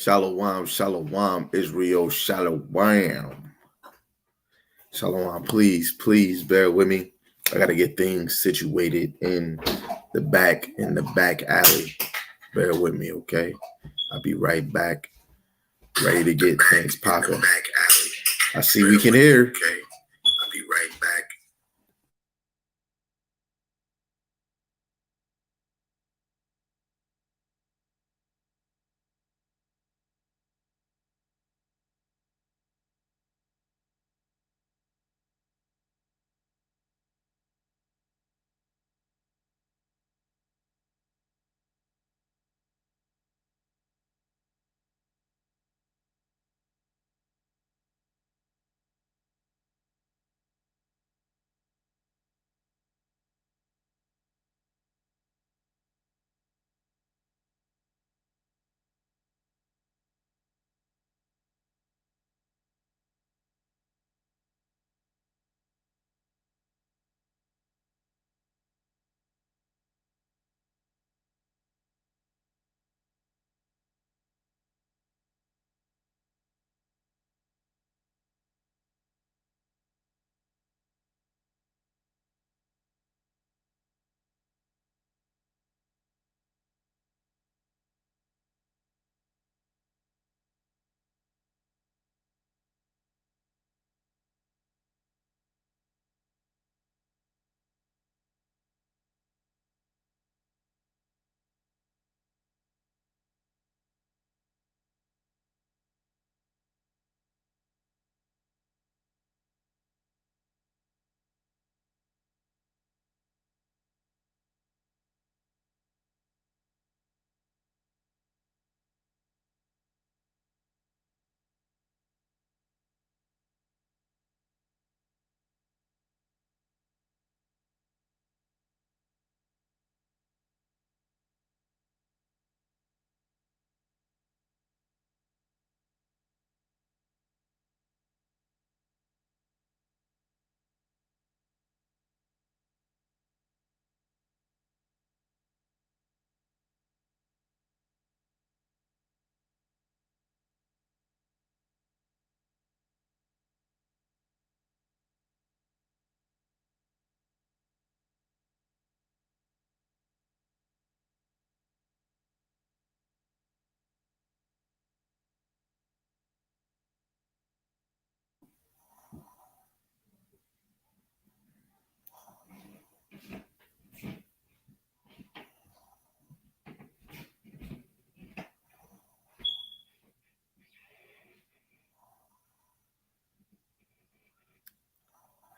Shalom, shalom, Israel, shalom. Shalom, please bear with me. I got to get things situated in the back alley. Bear with me, okay? I'll be right back, ready to get things popping. I see we can hear. Okay, I'll be right back.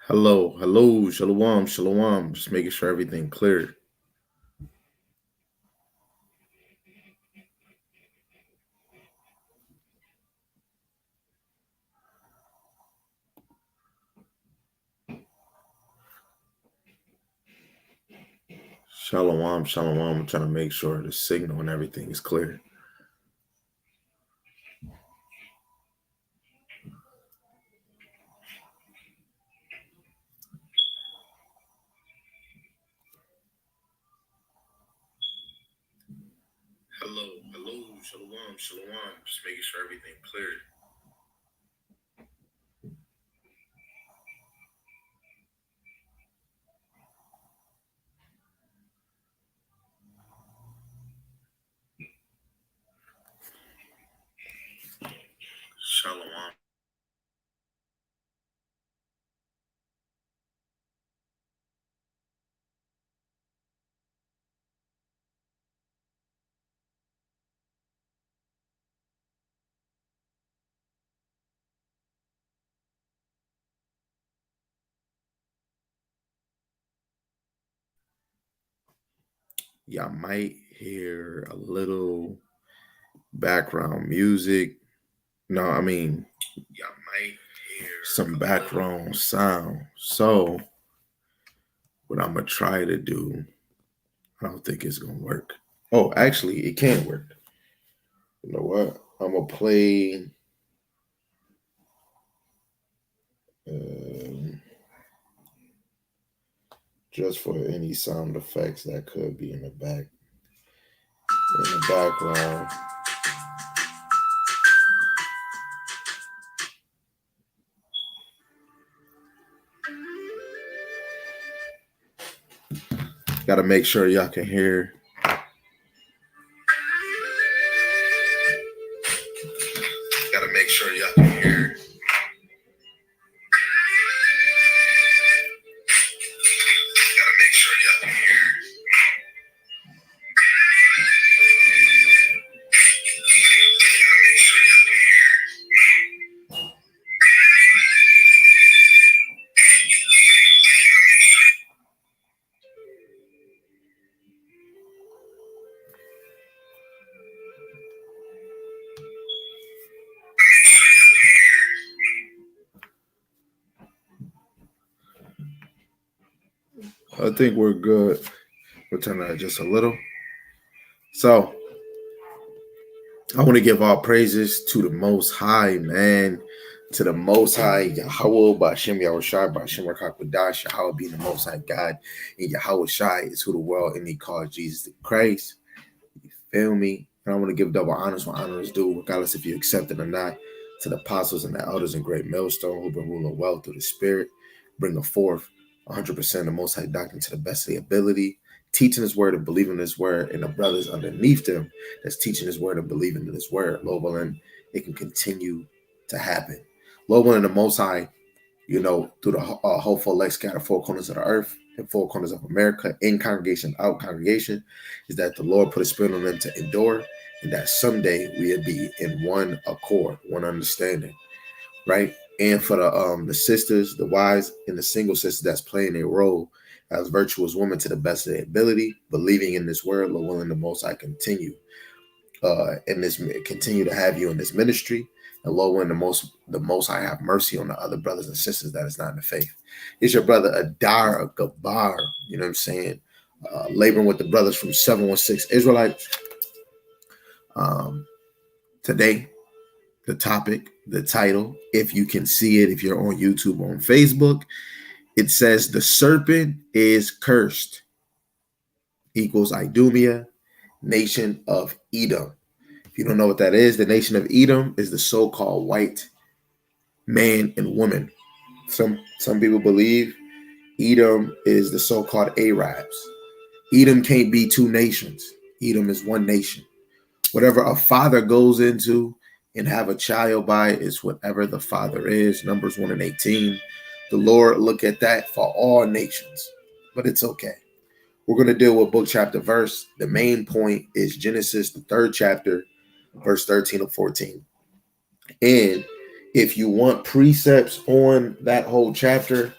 Hello, shalom. Just making sure everything clear. Shalom. I'm trying to make sure the signal and everything is clear. Hello, shalom. Just making sure everything clear. Shalom. Y'all might hear a little background music. No, I mean, y'all might hear some background sound. So, what I'm going to try to do, I don't think it's going to work. Oh, actually, it can work. You know what? I'm going to play. Just for any sound effects that could be in the background. Got to make sure y'all can hear. Got to make sure y'all can hear. I think we're good. We'll turn that just a little. So I want to give all praises to the Most High, man. To the Most High, Yahweh, Ba'ashem Yahushai, Ba'ashem Rakakbadash, Yahweh being the Most High God, and Yahweh Shai is who the world and he calls Jesus the Christ. You feel me? And I want to give double honors when honor is due, regardless if you accept it or not, to the apostles and the elders in great millstone who've been ruling well through the Spirit, bringing forth 100% the Most High doctrine to the best of their ability, teaching his word and believing his word, and the brothers underneath them that's teaching his word and believing in his word. Lord willing, it can continue to happen. Lord willing, the Most High, you know, through the hopeful elect scattered four corners of the earth and four corners of America, in congregation, out congregation, is that the Lord put a spirit on them to endure, and that someday we'll be in one accord, one understanding, right? And for the sisters, the wives, and the single sisters that's playing a role as virtuous women to the best of their ability, believing in this word, Lord willing, the Most High continue continue to have you in this ministry. And Lord, when the most High have mercy on the other brothers and sisters that is not in the faith. It's your brother Adar Gabar, you know what I'm saying? Laboring with the brothers from 716 Israelites. Today, the topic, the title, if you can see it, if you're on YouTube or on Facebook, it says the serpent is cursed equals Idumea, nation of Edom. If you don't know what that is, the nation of Edom is the so-called white man and woman. Some people believe Edom is the so-called Arabs. Edom can't be two nations. Edom is one nation. Whatever a father goes into and have a child by is whatever the father is. Numbers 1:18. The Lord look at that for all nations, but it's okay. We're going to deal with book, chapter, verse. The main point is Genesis, the 3rd chapter, verse 13 to 14. And if you want precepts on that whole chapter,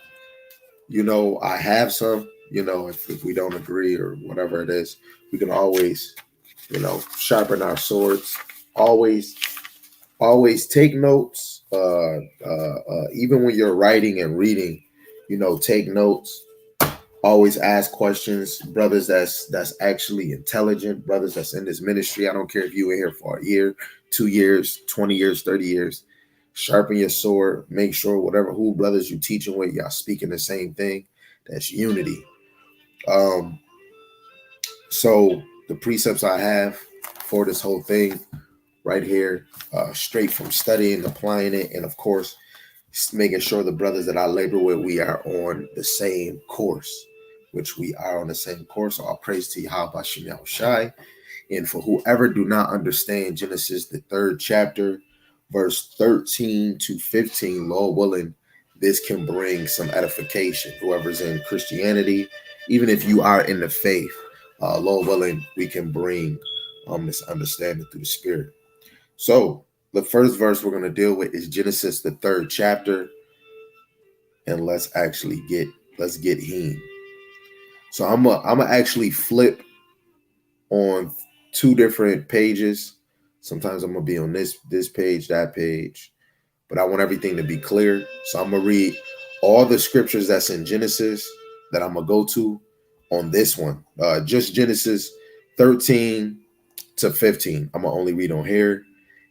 you know, I have some, you know, if we don't agree or whatever it is, we can always, you know, sharpen our swords. Always take notes. Even when you're writing and reading, you know, take notes. Always ask questions, brothers that's actually intelligent, brothers that's in this ministry. I don't care if you were here for a year, 2 years, 20 years, 30 years. Sharpen your sword. Make sure who brothers you teaching with, y'all speaking the same thing. That's unity. So the precepts I have for this whole thing right here, straight from studying, applying it, and of course, making sure the brothers that I labor with, we are on the same course, which we are on the same course. So all praise to Yahweh Ba'ashem Yahushai. And for whoever do not understand Genesis, the 3rd chapter, verse 13 to 15, Lord willing, this can bring some edification. Whoever's in Christianity, even if you are in the faith, Lord willing, we can bring this understanding through the Spirit. So the first verse we're going to deal with is Genesis, the 3rd chapter. And let's get him. So I'm gonna actually flip on 2 different pages. Sometimes I'm gonna be on this page, that page, but I want everything to be clear. So I'm gonna read all the scriptures that's in Genesis that I'm gonna go to on this one. Just Genesis 13 to 15. I'm gonna only read on here.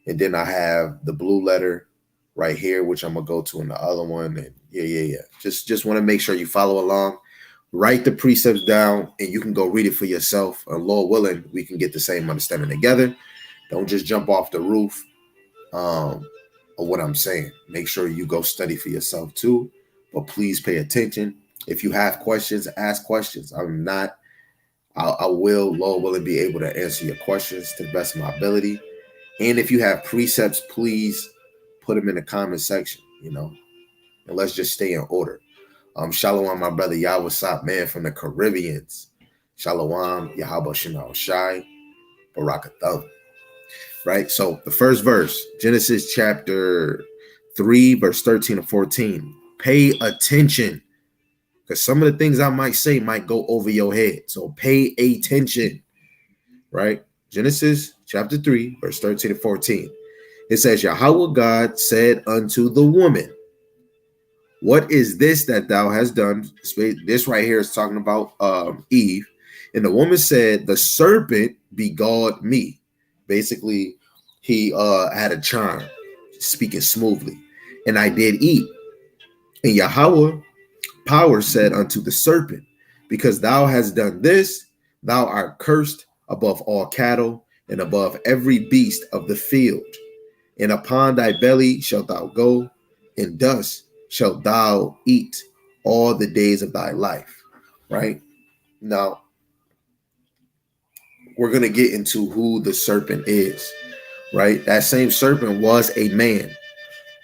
And then I have the blue letter right here, which I'm gonna go to in the other one. And yeah. Just want to make sure you follow along. Write the precepts down, and you can go read it for yourself. And Lord willing, we can get the same understanding together. Don't just jump off the roof of what I'm saying. Make sure you go study for yourself too. But please pay attention. If you have questions, ask questions. I'm not I will, Lord willing, be able to answer your questions to the best of my ability. And if you have precepts, please put them in the comment section, and let's just stay in order. Shalom, my brother Yawasop, man, from the Caribbeans. Shalom, Yahaba Shemal Shai, Barakathum. Right? So the first verse, Genesis chapter 3, verse 13 to 14. Pay attention, because some of the things I might say might go over your head. So pay attention, right? Genesis chapter 3, verse 13 to 14. It says, Yahweh God said unto the woman, what is this that thou hast done? This right here is talking about Eve. And the woman said, the serpent beguiled me. Basically, he had a charm, speaking smoothly, and I did eat. And Yahweh power said unto the serpent, because thou hast done this, thou art cursed above all cattle and above every beast of the field. And upon thy belly shalt thou go, and dust shalt thou eat all the days of thy life. Right? Now, we're going to get into who the serpent is. Right? That same serpent was a man.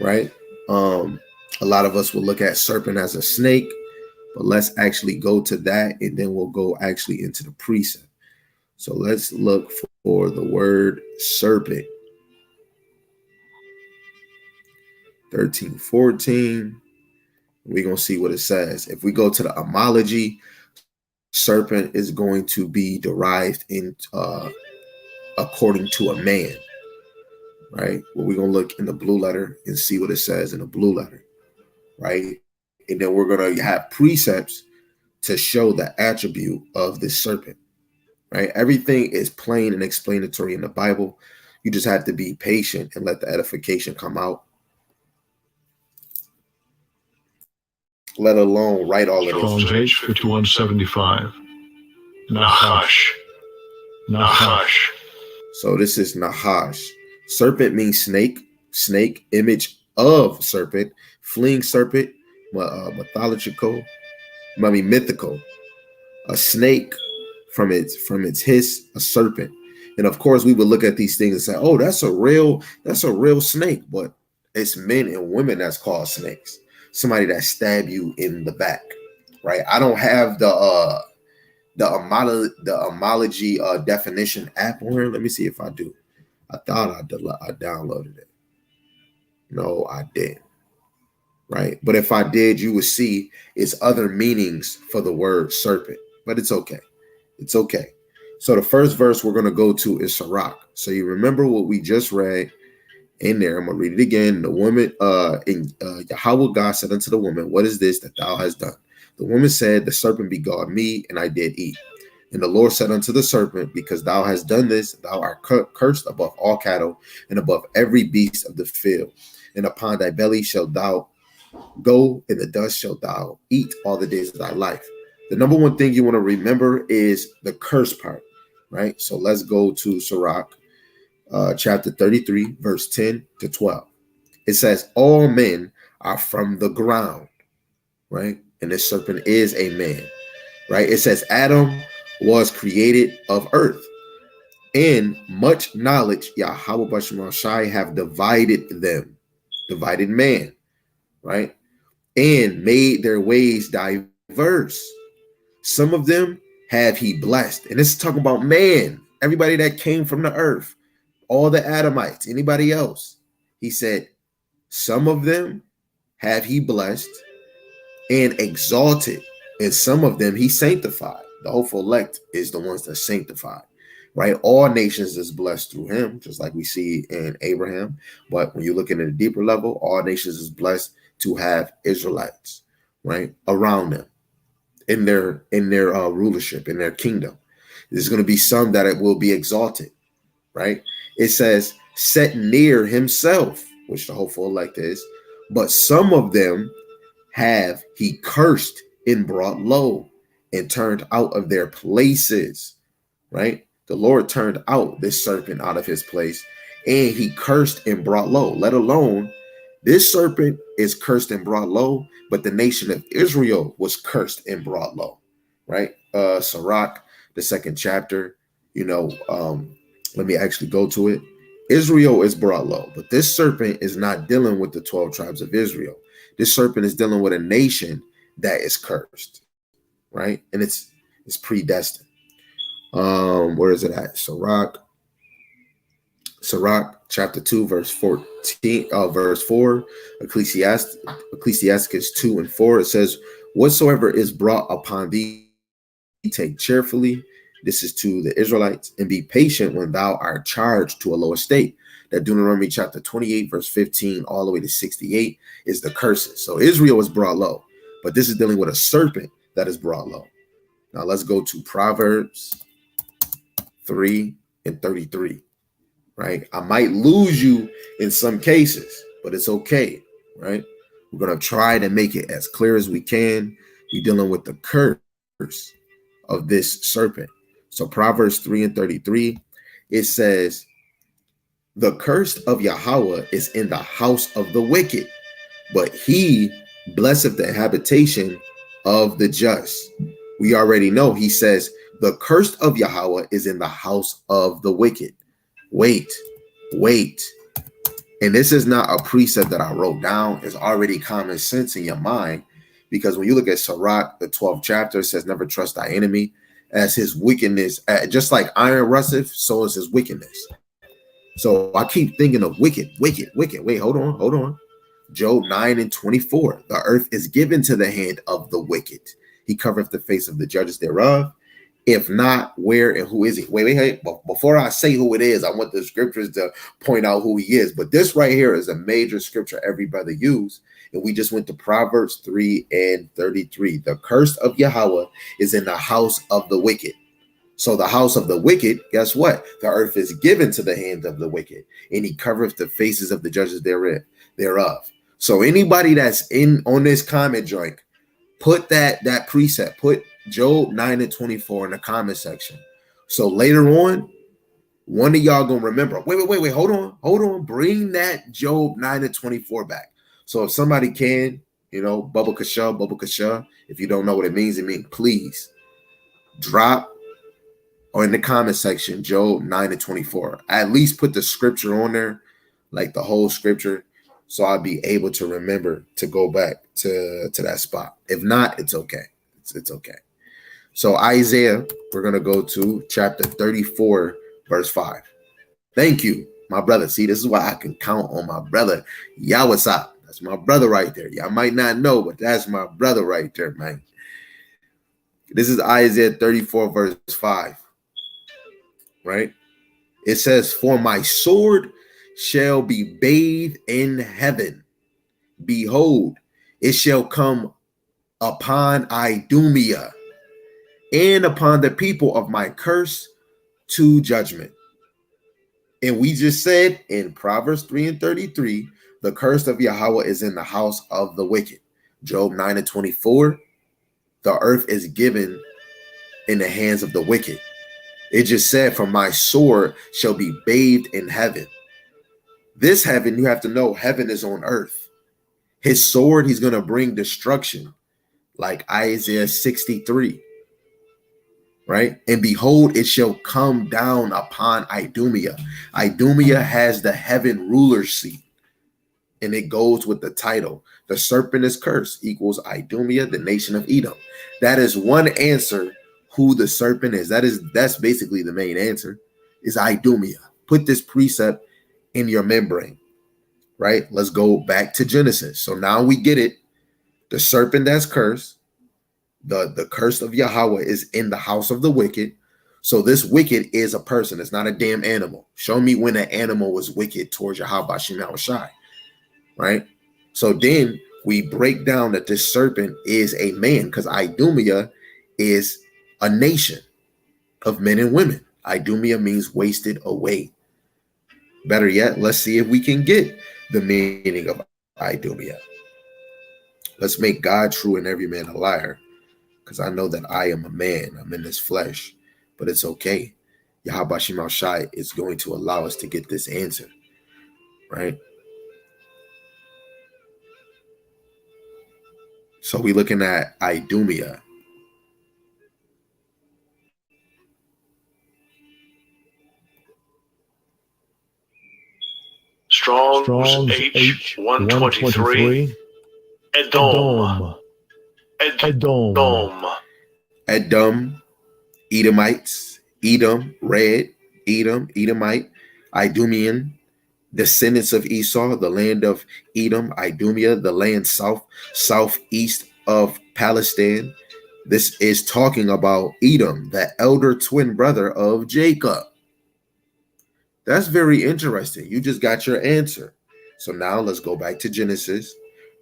Right? A lot of us will look at serpent as a snake, but let's actually go to that, and then we'll go actually into the precept. So let's look for the word serpent. 13, 14. We're going to see what it says. If we go to the etymology, serpent is going to be derived in according to a man. Right? Well, we're going to look in the blue letter and see what it says in the blue letter. Right? And then we're going to have precepts to show the attribute of this serpent. Right? Everything is plain and explanatory in the Bible. You just have to be patient and let the edification come out. Let alone write all of this. Strong's H 5175. Nahash. Nahash. So this is Nahash. Serpent means snake. Snake, image of serpent. Fleeing serpent, mythological. Mythical. A snake from its hiss, a serpent. And of course, we would look at these things and say, "Oh, that's a real snake." But it's men and women that's called snakes. Somebody that stab you in the back, right? I don't have the etymology definition app on here. Let me see if I do. I thought I downloaded it. No, I didn't. Right? But if I did, you would see it's other meanings for the word serpent. But it's okay. It's okay. So the first verse we're going to go to is Sirach. So you remember what we just read in there. I'm going to read it again. The woman, Yahweh God said unto the woman, what is this that thou hast done? The woman said, the serpent beguiled me, and I did eat. And the Lord said unto the serpent, because thou hast done this, thou art cursed above all cattle and above every beast of the field. And upon thy belly shalt thou go, in the dust shalt thou eat all the days of thy life. The number one thing you want to remember is the curse part, right? So let's go to Sirach, chapter 33, verse 10 to 12. It says, all men are from the ground, right? And this serpent is a man, right? It says Adam was created of earth. In much knowledge, Yahweh Bashar Shai have divided them, divided man, right? And made their ways diverse. Some of them have he blessed. And this is talking about man, everybody that came from the earth, all the Adamites, anybody else. He said, some of them have he blessed and exalted, and some of them he sanctified. The hopeful elect is the ones that sanctified, right? All nations is blessed through him, just like we see in Abraham. But when you're looking at a deeper level, all nations is blessed to have Israelites, right, around them in their rulership, in their kingdom. There's going to be some that it will be exalted, right? It says set near himself, which the hopeful elect is, but some of them have he cursed and brought low and turned out of their places, right? The Lord turned out this serpent out of his place, and he cursed and brought low. Let alone this serpent is cursed and brought low, but the nation of Israel was cursed and brought low, right? Sirach the second chapter, let me actually go to it. Israel is brought low, but this serpent is not dealing with the 12 tribes of Israel. This serpent is dealing with a nation that is cursed, right? And it's predestined. Where is it at? Sirach chapter 2, verse 14, verse 4, Ecclesiasticus 2 and 4. It says, whatsoever is brought upon thee, take cheerfully. This is to the Israelites, and be patient when thou art charged to a low estate. That Deuteronomy chapter 28, verse 15, all the way to 68 is the curses. So Israel is brought low, but this is dealing with a serpent that is brought low. Now let's go to Proverbs 3 and 33, right? I might lose you in some cases, but it's okay, right? We're going to try to make it as clear as we can. We're dealing with the curse of this serpent. So Proverbs 3 and 33, it says, the curse of Yahweh is in the house of the wicked, but he blesseth the habitation of the just. We already know he says, the curse of Yahweh is in the house of the wicked. Wait. And this is not a precept that I wrote down. It's already common sense in your mind, because when you look at Sirach, the 12th chapter, it says, never trust thy enemy, as his wickedness, just like iron rusteth, so is his wickedness. So I keep thinking of wicked. Wait, hold on. Job 9 and 24. The earth is given to the hand of the wicked. He covereth the face of the judges thereof. If not, where and who is he? Wait. Before I say who it is, I want the scriptures to point out who he is. But this right here is a major scripture every brother use. And we just went to Proverbs 3 and 33. The curse of Yahweh is in the house of the wicked. So the house of the wicked, guess what? The earth is given to the hand of the wicked, and he covereth the faces of the judges thereof. So anybody that's on this comment joint, put that precept, put Job 9 and 24 in the comment section. So later on, one of y'all gonna remember. Wait, hold on. Bring that Job 9 and 24 back. So if somebody can, Bubba Kasha, if you don't know what it means, please drop or in the comment section, Job 9 and 24. At least put the scripture on there, like the whole scripture, so I'll be able to remember to go back to that spot. If not, it's okay. It's okay. So Isaiah, we're going to go to chapter 34, verse 5. Thank you, my brother. See, this is why I can count on my brother. Yawasop. That's my brother right there. Y'all might not know, but that's my brother right there, man. This is Isaiah 34, verse 5. Right? It says, for my sword shall be bathed in heaven. Behold, it shall come upon Idumea and upon the people of my curse to judgment. And we just said in Proverbs 3 and 33, the curse of Yahweh is in the house of the wicked. Job 9 and 24, the earth is given in the hands of the wicked. It just said, for my sword shall be bathed in heaven. This heaven, you have to know, heaven is on earth. His sword, he's going to bring destruction, like Isaiah 63. Right? And behold, it shall come down upon Idumea. Idumea has the heaven ruler seat. And it goes with the title. The serpent is cursed equals Idumea, the nation of Edom. That is one answer who the serpent is. That's basically the main answer, is Idumea. Put this precept in your membrane, right? Let's go back to Genesis. So now we get it. The serpent that's cursed, the curse of Yahweh is in the house of the wicked. So this wicked is a person. It's not a damn animal. Show me when an animal was wicked towards Yahweh Shemel Shai, right? So then we break down that this serpent is a man, because Idumea is a nation of men and women. Idumea means wasted away. Better yet, let's see if we can get the meaning of Idumea. Let's make God true and every man a liar, because I know that I am a man. I'm in this flesh, but it's okay. Yahweh Shemel Shai is going to allow us to get this answer, right? So we're looking at Idumea. Strong's H123. Edom. Edom. Edom, Edomites, Edom, red, Edom, Edomite, Idumean, descendants of Esau, the land of Edom, Idumea, the land southeast of Palestine. This is talking about Edom, the elder twin brother of Jacob. That's very interesting. You just got your answer. So now let's go back to Genesis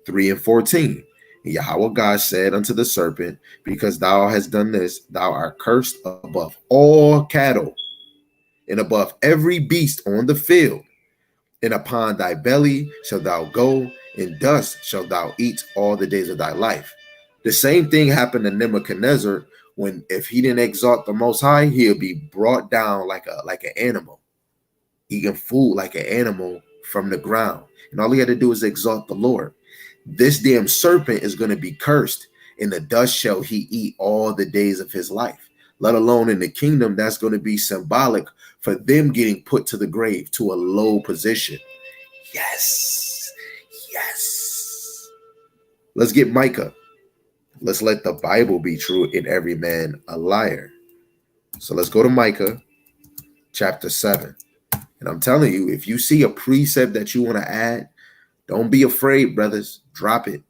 3:14. And Yahweh God said unto the serpent, because thou hast done this, thou art cursed above all cattle and above every beast on the field. And upon thy belly shalt thou go, and dust shalt thou eat all the days of thy life. The same thing happened to Nebuchadnezzar when, if he didn't exalt the Most High, he'll be brought down like an animal, eating food like an animal from the ground. And all he had to do is exalt the Lord. This damn serpent is going to be cursed, and the dust shall he eat all the days of his life. Let alone in the kingdom, that's going to be symbolic for them getting put to the grave, to a low position. Yes. Yes. Let's get Micah. Let's let the Bible be true and every man a liar. So let's go to Micah chapter 7. And I'm telling you, if you see a precept that you want to add, don't be afraid, brothers. Drop it.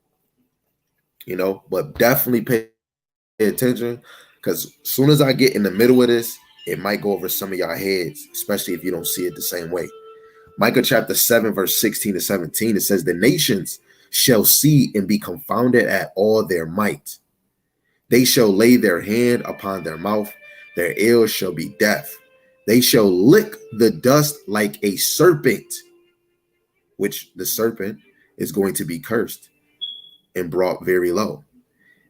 But definitely pay attention, because as soon as I get in the middle of this, it might go over some of y'all heads, especially if you don't see it the same way. Micah chapter 7, verse 16 to 17, it says, the nations shall see and be confounded at all their might. They shall lay their hand upon their mouth. Their ears shall be deaf. They shall lick the dust like a serpent, which the serpent is going to be cursed and brought very low.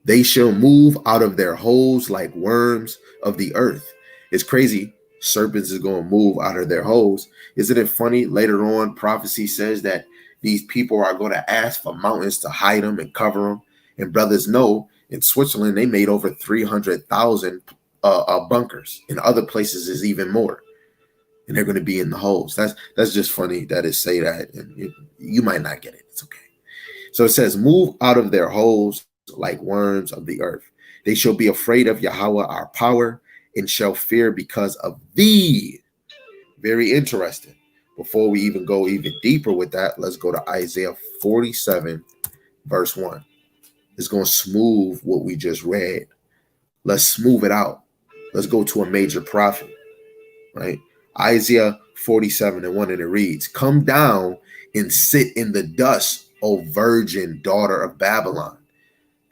They shall move out of their holes like worms of the earth. It's crazy. Serpents is going to move out of their holes. Isn't it funny? Later on, prophecy says that these people are going to ask for mountains to hide them and cover them. And brothers know, in Switzerland, they made over 300,000 bunkers. In other places is even more. And they're going to be in the holes. That's just funny that it say that. And you might not get it. It's okay. So it says, move out of their holes like worms of the earth. They shall be afraid of Yahweh our power, and shall fear because of thee. Very interesting. Before we even go even deeper with that, let's go to Isaiah 47, verse 1. It's going to smooth what we just read. Let's smooth it out. Let's go to a major prophet, right? Isaiah 47 and 1, and it reads, come down and sit in the dust, O virgin daughter of Babylon.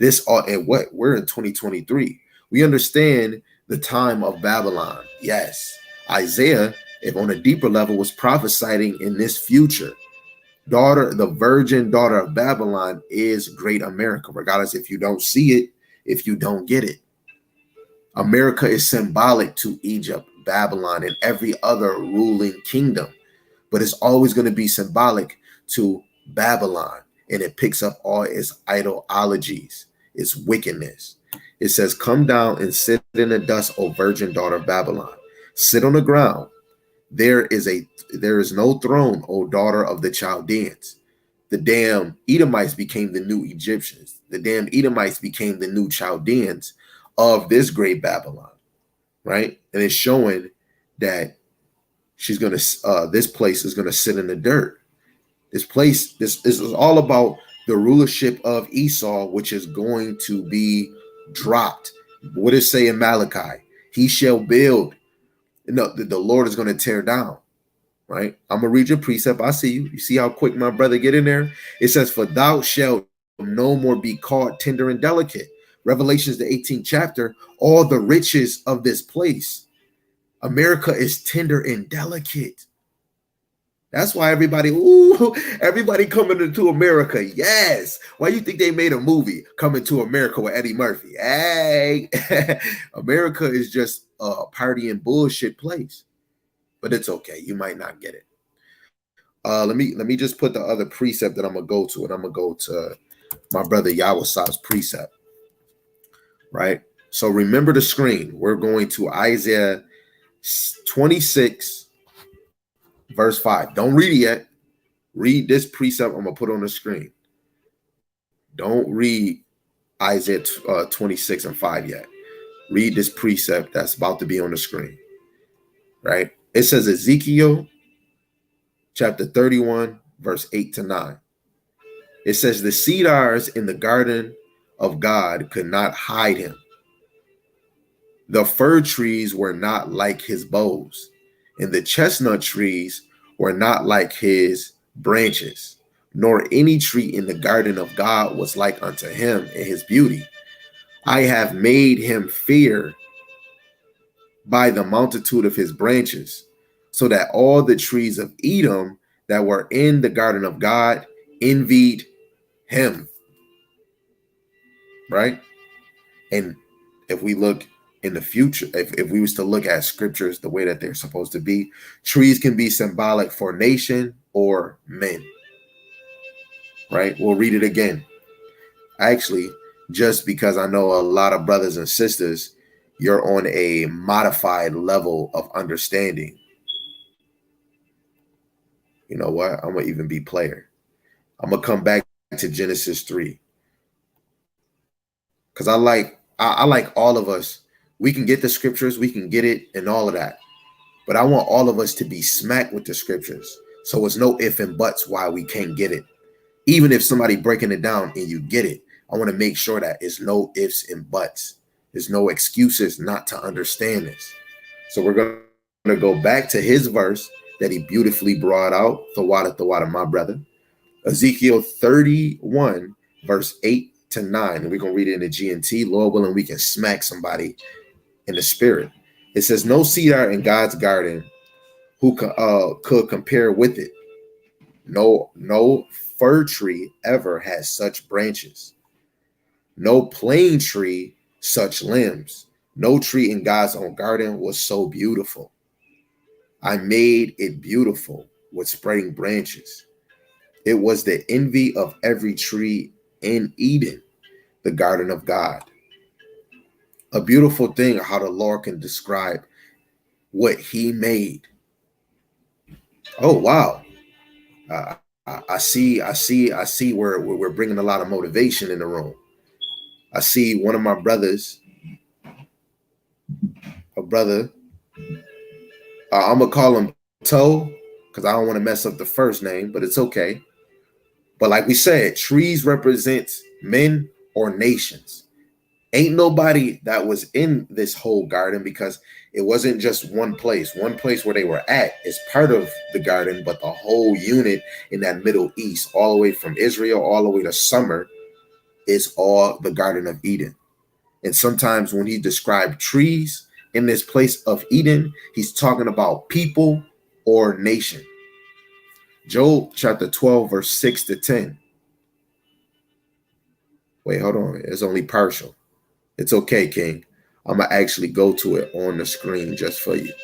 We're in 2023. We understand the time of Babylon. Yes, Isaiah, if on a deeper level, was prophesying in this future. The virgin daughter of Babylon is great America, regardless if you don't see it, if you don't get it. America is symbolic to Egypt, Babylon, and every other ruling kingdom, but it's always going to be symbolic to Babylon, and it picks up all its ideologies, its wickedness. It says, come down and sit in the dust, O virgin daughter of Babylon. Sit on the ground. There is no throne, O daughter of the Chaldeans. The damn Edomites became the new Egyptians. The damn Edomites became the new Chaldeans of this great Babylon, right? And it's showing that this place is gonna sit in the dirt. This is all about the rulership of Esau, which is going to be dropped. What does it say in Malachi? He shall build. No, the Lord is going to tear down, right? I'm going to read your precept. I see you. You see how quick my brother get in there? It says, for thou shalt no more be called tender and delicate. Revelations, the 18th chapter, all the riches of this place. America is tender and delicate. That's why everybody coming into America. Yes. Why you think they made a movie, Coming to America, with Eddie Murphy? Hey, America is just a party and bullshit place, but it's okay. You might not get it. Let me just put the other precept that I'm gonna go to, and I'm gonna go to my brother Yawasab's precept. Right. So remember the screen. We're going to Isaiah 26. Verse 5. Don't read it yet. Read this precept I'm going to put on the screen. Don't read Isaiah 26 and 5 yet. Read this precept that's about to be on the screen, right? It says Ezekiel chapter 31, verse 8 to 9. It says, the cedars in the garden of God could not hide him. The fir trees were not like his boughs, and the chestnut trees were not like his branches, nor any tree in the garden of God was like unto him in his beauty. I have made him fear by the multitude of his branches, so that all the trees of Edom that were in the garden of God envied him. Right? And if we look in the future, if we was to look at scriptures the way that they're supposed to be, trees can be symbolic for nation or men. Right? We'll read it again. Actually, just because I know a lot of brothers and sisters, you're on a modified level of understanding. You know what? I'm going to even be player. I'm going to come back to Genesis 3. Because I like all of us. We can get the scriptures, we can get it and all of that. But I want all of us to be smacked with the scriptures. So it's no if and buts why we can't get it. Even if somebody breaking it down and you get it, I want to make sure that it's no ifs and buts. There's no excuses not to understand this. So we're going to go back to his verse that he beautifully brought out. Thawada, my brother. Ezekiel 31, verse 8 to 9. And we're going to read it in the GNT. Lord willing, we can smack somebody in the spirit. It says, no cedar in God's garden who could compare with it. No fir tree ever has such branches. No plane tree such limbs. No tree in God's own garden was so beautiful. I made it beautiful with spreading branches. It was the envy of every tree in Eden, the garden of God. A beautiful thing how the Lord can describe what he made. Oh, wow. I see where we're bringing a lot of motivation in the room. I see one of my brothers, a brother, I'm going to call him Toe because I don't want to mess up the first name, but it's okay. But like we said, trees represent men or nations. Ain't nobody that was in this whole garden because it wasn't just one place. One place where they were at is part of the garden, but the whole unit in that Middle East, all the way from Israel, all the way to Summer, is all the Garden of Eden. And sometimes when he described trees in this place of Eden, he's talking about people or nation. Job chapter 12, verse 6 to 10. Wait, hold on. It's only partial. It's okay, King. I'm going to actually go to it on the screen just for you.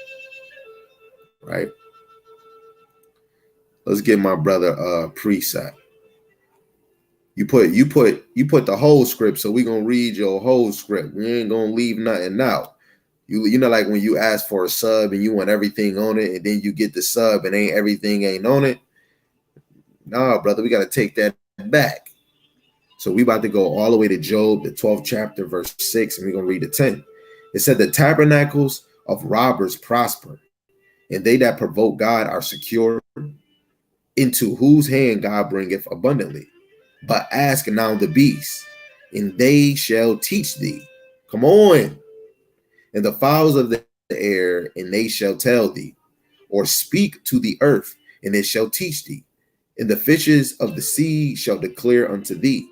Right? Let's give my brother a preset. You put the whole script, so we're going to read your whole script. We ain't going to leave nothing out. You know, like when you ask for a sub and you want everything on it, and then you get the sub and everything ain't on it. Nah, brother, we got to take that back. So we about to go all the way to Job, the 12th chapter, verse 6, and we're going to read the 10. It said, the tabernacles of robbers prosper, and they that provoke God are secure, into whose hand God bringeth abundantly. But ask now the beasts, and they shall teach thee. Come on. And the fowls of the air, and they shall tell thee. Or speak to the earth, and it shall teach thee. And the fishes of the sea shall declare unto thee.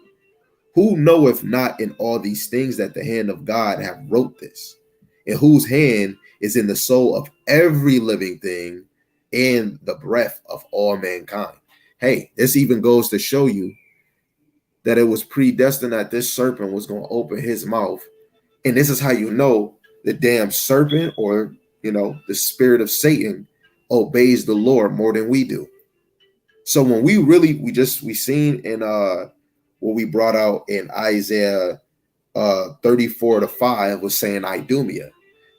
Who knoweth not in all these things that the hand of God hath wrote this, and whose hand is in the soul of every living thing and the breath of all mankind? Hey, this even goes to show you that it was predestined that this serpent was going to open his mouth. And this is how you know the damn serpent, or, you know, the spirit of Satan obeys the Lord more than we do. So when we seen in what we brought out in Isaiah 34-5 was saying Idumea.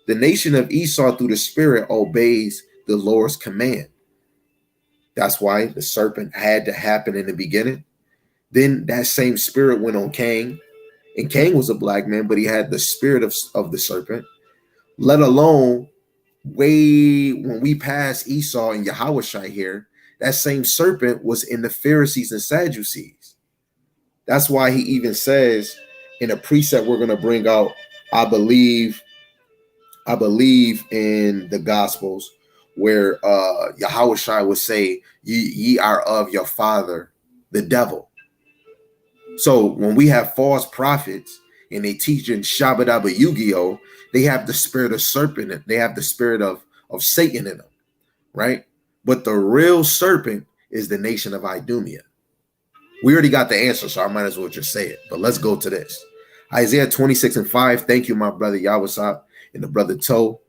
The nation of Esau through the spirit obeys the Lord's command. That's why the serpent had to happen in the beginning. Then that same spirit went on Cain, and Cain was a black man, but he had the spirit of the serpent. Let alone when we pass Esau and Yahushua here, that same serpent was in the Pharisees and Sadducees. That's why he even says in a precept we're going to bring out, I believe in the Gospels, where Yahushua would say, ye are of your father, the devil. So when we have false prophets and they teach in Shabbat Abba Yu-Gi-Oh, they have the spirit of serpent, they have the spirit of Satan in them, right? But the real serpent is the nation of Idumea. We already got the answer, so I might as well just say it. But let's go to this. Isaiah 26:5. Thank you, my brother Yawasop and the brother Toe.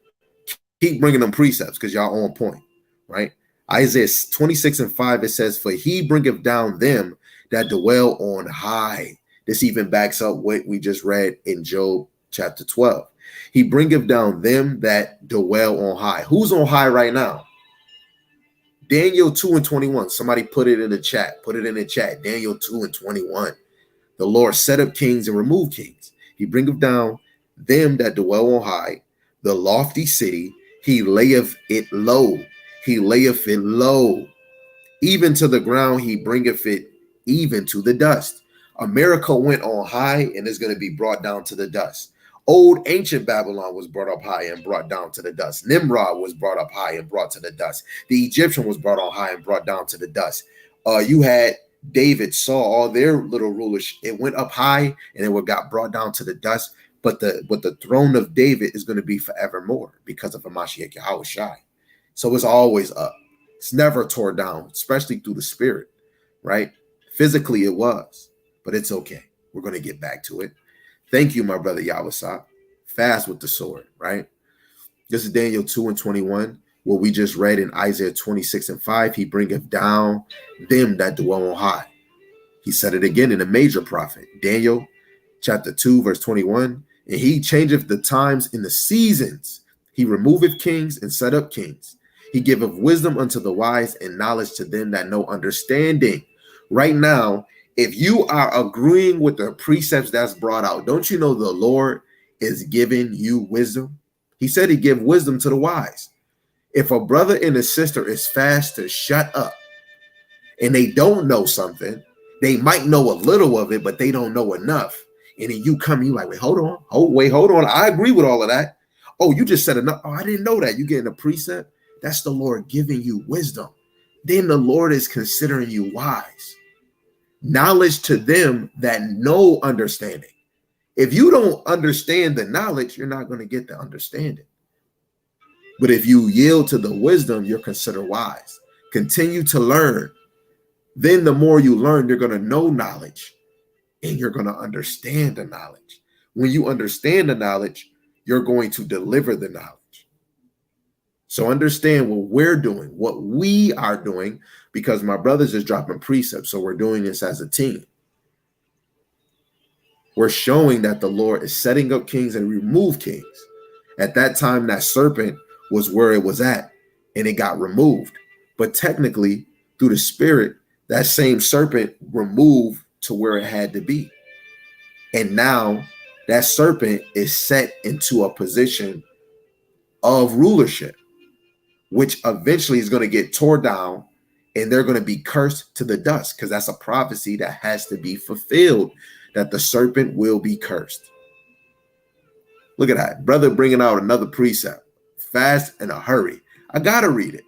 Keep bringing them precepts because y'all on point, right? Isaiah 26:5, it says, for he bringeth down them that dwell on high. This even backs up what we just read in Job chapter 12. He bringeth down them that dwell on high. Who's on high right now? Daniel 2:21. Somebody put it in the chat. Put it in the chat. Daniel 2:21. The Lord set up kings and removed kings. He bringeth down them that dwell on high, the lofty city. He layeth it low. He layeth it low. Even to the ground, he bringeth it even to the dust. America went on high and is going to be brought down to the dust. Old ancient Babylon was brought up high and brought down to the dust. Nimrod was brought up high and brought to the dust. The Egyptian was brought on high and brought down to the dust. You had David, Saul, all their little rulers. It went up high and it got brought down to the dust. But the throne of David is going to be forevermore because of Hamashiach Yahushua. So it's always up. It's never torn down, especially through the spirit, right? Physically it was, but it's okay. We're going to get back to it. Thank you, my brother Yawasop. Fast with the sword, right? This is Daniel 2:21, what we just read in Isaiah 26:5. He bringeth down them that dwell on high. He said it again in a major prophet, Daniel chapter 2, verse 21. And he changeth the times and the seasons. He removeth kings and set up kings. He giveth wisdom unto the wise and knowledge to them that know understanding. Right now, if you are agreeing with the precepts that's brought out, don't you know the Lord is giving you wisdom? He said he give wisdom to the wise. If a brother and a sister is fast to shut up and they don't know something, they might know a little of it, but they don't know enough. And then you come, you like, wait, hold on. I agree with all of that. Oh, you just said enough. Oh, I didn't know that. You getting a precept? That's the Lord giving you wisdom. Then the Lord is considering you wise. Knowledge to them that know understanding. If you don't understand the knowledge, you're not going to get the understanding. But if you yield to the wisdom, you're considered wise. Continue to learn. Then the more you learn, you're going to know knowledge and you're going to understand the knowledge. When you understand the knowledge, you're going to deliver the knowledge. So understand what we're doing, what we are doing, because my brother's is dropping precepts. So we're doing this as a team. We're showing that the Lord is setting up kings and remove kings. At that time, that serpent was where it was at and it got removed. But technically, through the spirit, that same serpent removed to where it had to be. And now that serpent is set into a position of rulership, which eventually is going to get torn down and they're going to be cursed to the dust, because that's a prophecy that has to be fulfilled, that the serpent will be cursed. Look at that. Brother bringing out another precept. Fast in a hurry. I got to read it,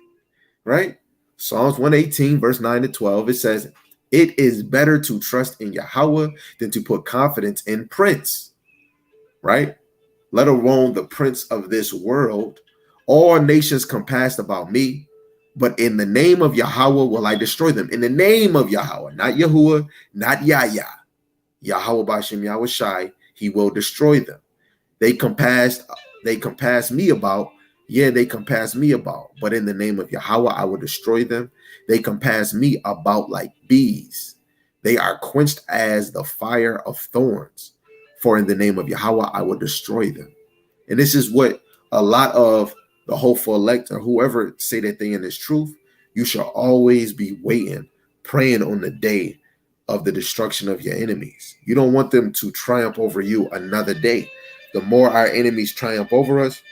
right? Psalms 118, verse 9 to 12, it says, it is better to trust in Yahweh than to put confidence in prince, right? Let alone the prince of this world. All nations compassed about me, but in the name of Yahweh will I destroy them. In the name of Yahweh, not Yahuwah, not Yahya. Yahweh Bashem Yahweh Shai, he will destroy them. They compassed me about. Yeah, they compass me about, but in the name of Yahweh, I will destroy them. They compass me about like bees. They are quenched as the fire of thorns. For in the name of Yahweh, I will destroy them. And this is what a lot of the hopeful elect or whoever say that they in this truth, You shall always be waiting, praying on the day of the destruction of your enemies. You don't want them to triumph over you another day. The more our enemies triumph over us,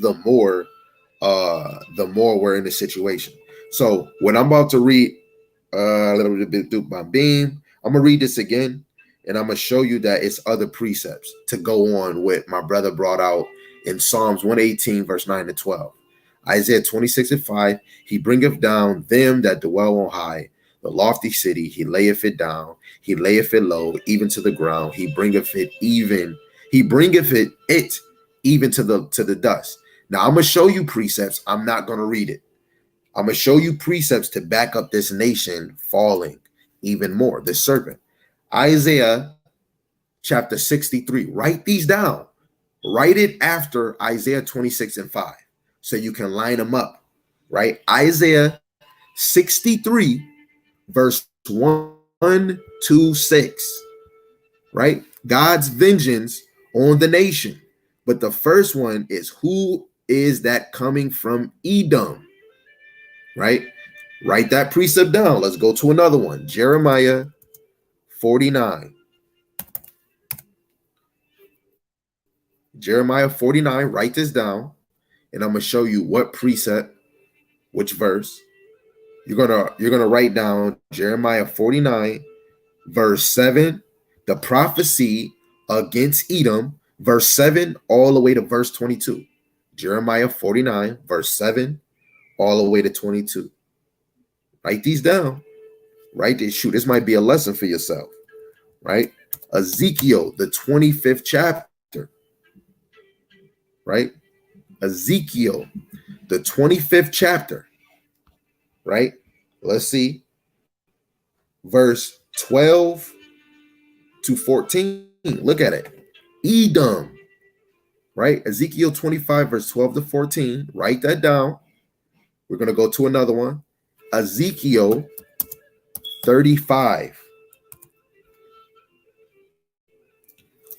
the more we're in the situation. So what I'm about to read, a little bit through my beam, I'm gonna read this again, and I'm gonna show you that it's other precepts to go on with my brother brought out in Psalms 118, verse 9 to 12. Isaiah 26 and 5, he bringeth down them that dwell on high, the lofty city, he layeth it down, he layeth it low, even to the ground, he bringeth it even to the dust. Now I'm gonna show you precepts. I'm not gonna read it. I'm gonna show you precepts to back up this nation falling even more. The serpent. Isaiah chapter 63. Write these down. Write it after Isaiah 26 and 5. So you can line them up. Right? Isaiah 63, verse 1 to 6. Right? God's vengeance on the nation. But the first one is, who is that coming from Edom? Right? Write that precept down. Let's go to another one. Jeremiah 49. Jeremiah 49. Write this down. And I'm going to show you what precept, which verse. You're gonna write down Jeremiah 49, verse 7, the prophecy against Edom, verse 7, all the way to verse 22. Jeremiah 49, verse 7, all the way to 22. Write these down. Write this. Shoot, this might be a lesson for yourself. Right? Ezekiel, the 25th chapter. Right? Ezekiel, the 25th chapter. Right? Let's see. Verse 12 to 14. Look at it. Edom. Right? Ezekiel 25, verse 12 to 14. Write that down. We're going to go to another one. Ezekiel 35.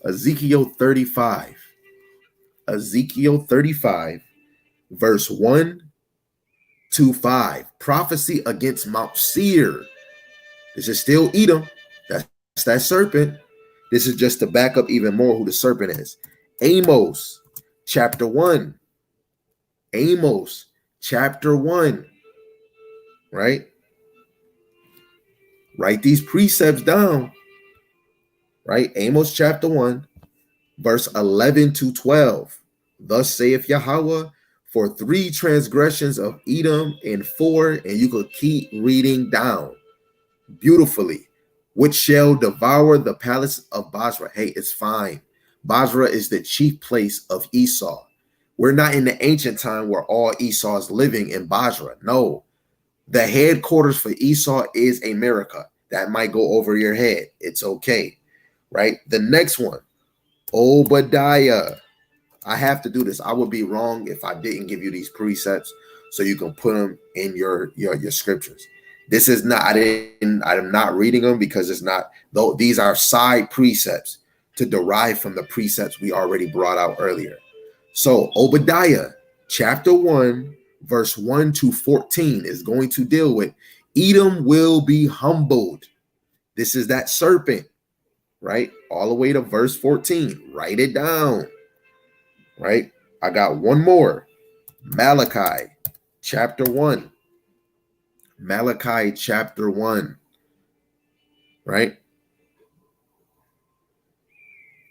Ezekiel 35. Ezekiel 35, verse 1 to 5. Prophecy against Mount Seir. This is still Edom. That's that serpent. This is just to back up even more who the serpent is. Amos chapter 1. Amos chapter 1. Right? Write these precepts down. Right? Amos chapter 1, verse 11 to 12. Thus saith Yahweh, for 3 transgressions of Edom and 4, and you could keep reading down beautifully, which shall devour the palace of Basra. Hey, it's fine. Basra is the chief place of Esau. We're not in the ancient time where all Esau is living in Basra. No, the headquarters for Esau is America. That might go over your head. It's okay. Right? The next one, Obadiah. I have to do this. I would be wrong if I didn't give you these precepts so you can put them in your scriptures. This is not, I'm not reading them because it's not, though these are side precepts to derive from the precepts we already brought out earlier. So Obadiah chapter 1, verse 1 to 14 is going to deal with Edom will be humbled. This is that serpent, right? All the way to verse 14. Write it down. Right? I got one more. Malachi chapter 1. Malachi chapter 1. Right?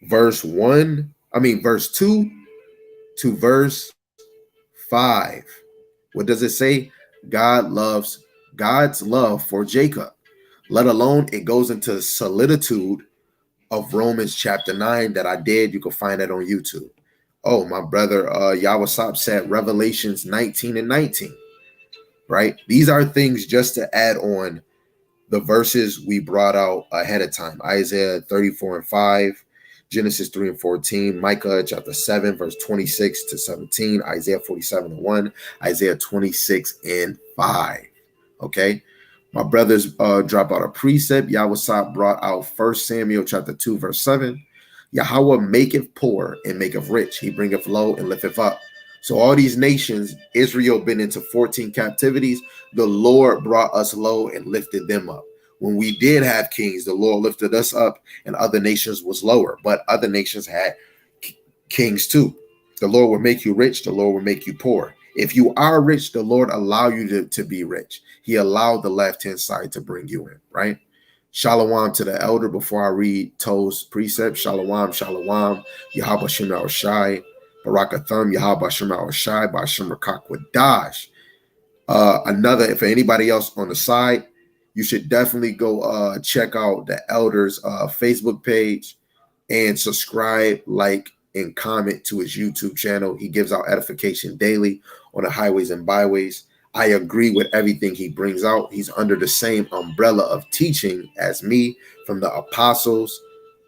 Verse 2 to verse 5. What does it say? God's love for Jacob. Let alone it goes into solitude of Romans chapter 9 that I did. You can find that on YouTube. Oh, my brother Yawasop said Revelations 19 and 19. Right? These are things just to add on the verses we brought out ahead of time. Isaiah 34 and 5, Genesis 3 and 14, Micah chapter 7, verse 26 to 17, Isaiah 47 and 1, Isaiah 26 and 5. Okay? My brothers drop out a precept. Yawasop brought out 1 Samuel chapter 2, verse 7. Yahweh maketh poor and maketh rich. He bringeth low and lifteth up. So all these nations, Israel been into 14 captivities. The Lord brought us low and lifted them up. When we did have kings, the Lord lifted us up and other nations was lower. But other nations had kings too. The Lord will make you rich. The Lord will make you poor. If you are rich, the Lord allow you to be rich. He allowed the left-hand side to bring you in, right? Shalom to the elder before I read To's precept. Shalom, shalom. Yahweh Shem Shai. Barakatham, Yahweh Shem Shai. Bashem Rakakwadash. Another, for anybody else on the side, you should definitely go check out the elders Facebook page and subscribe, like, and comment to his YouTube channel. He gives out edification daily on the highways and byways. I agree with everything he brings out. He's under the same umbrella of teaching as me, from the apostles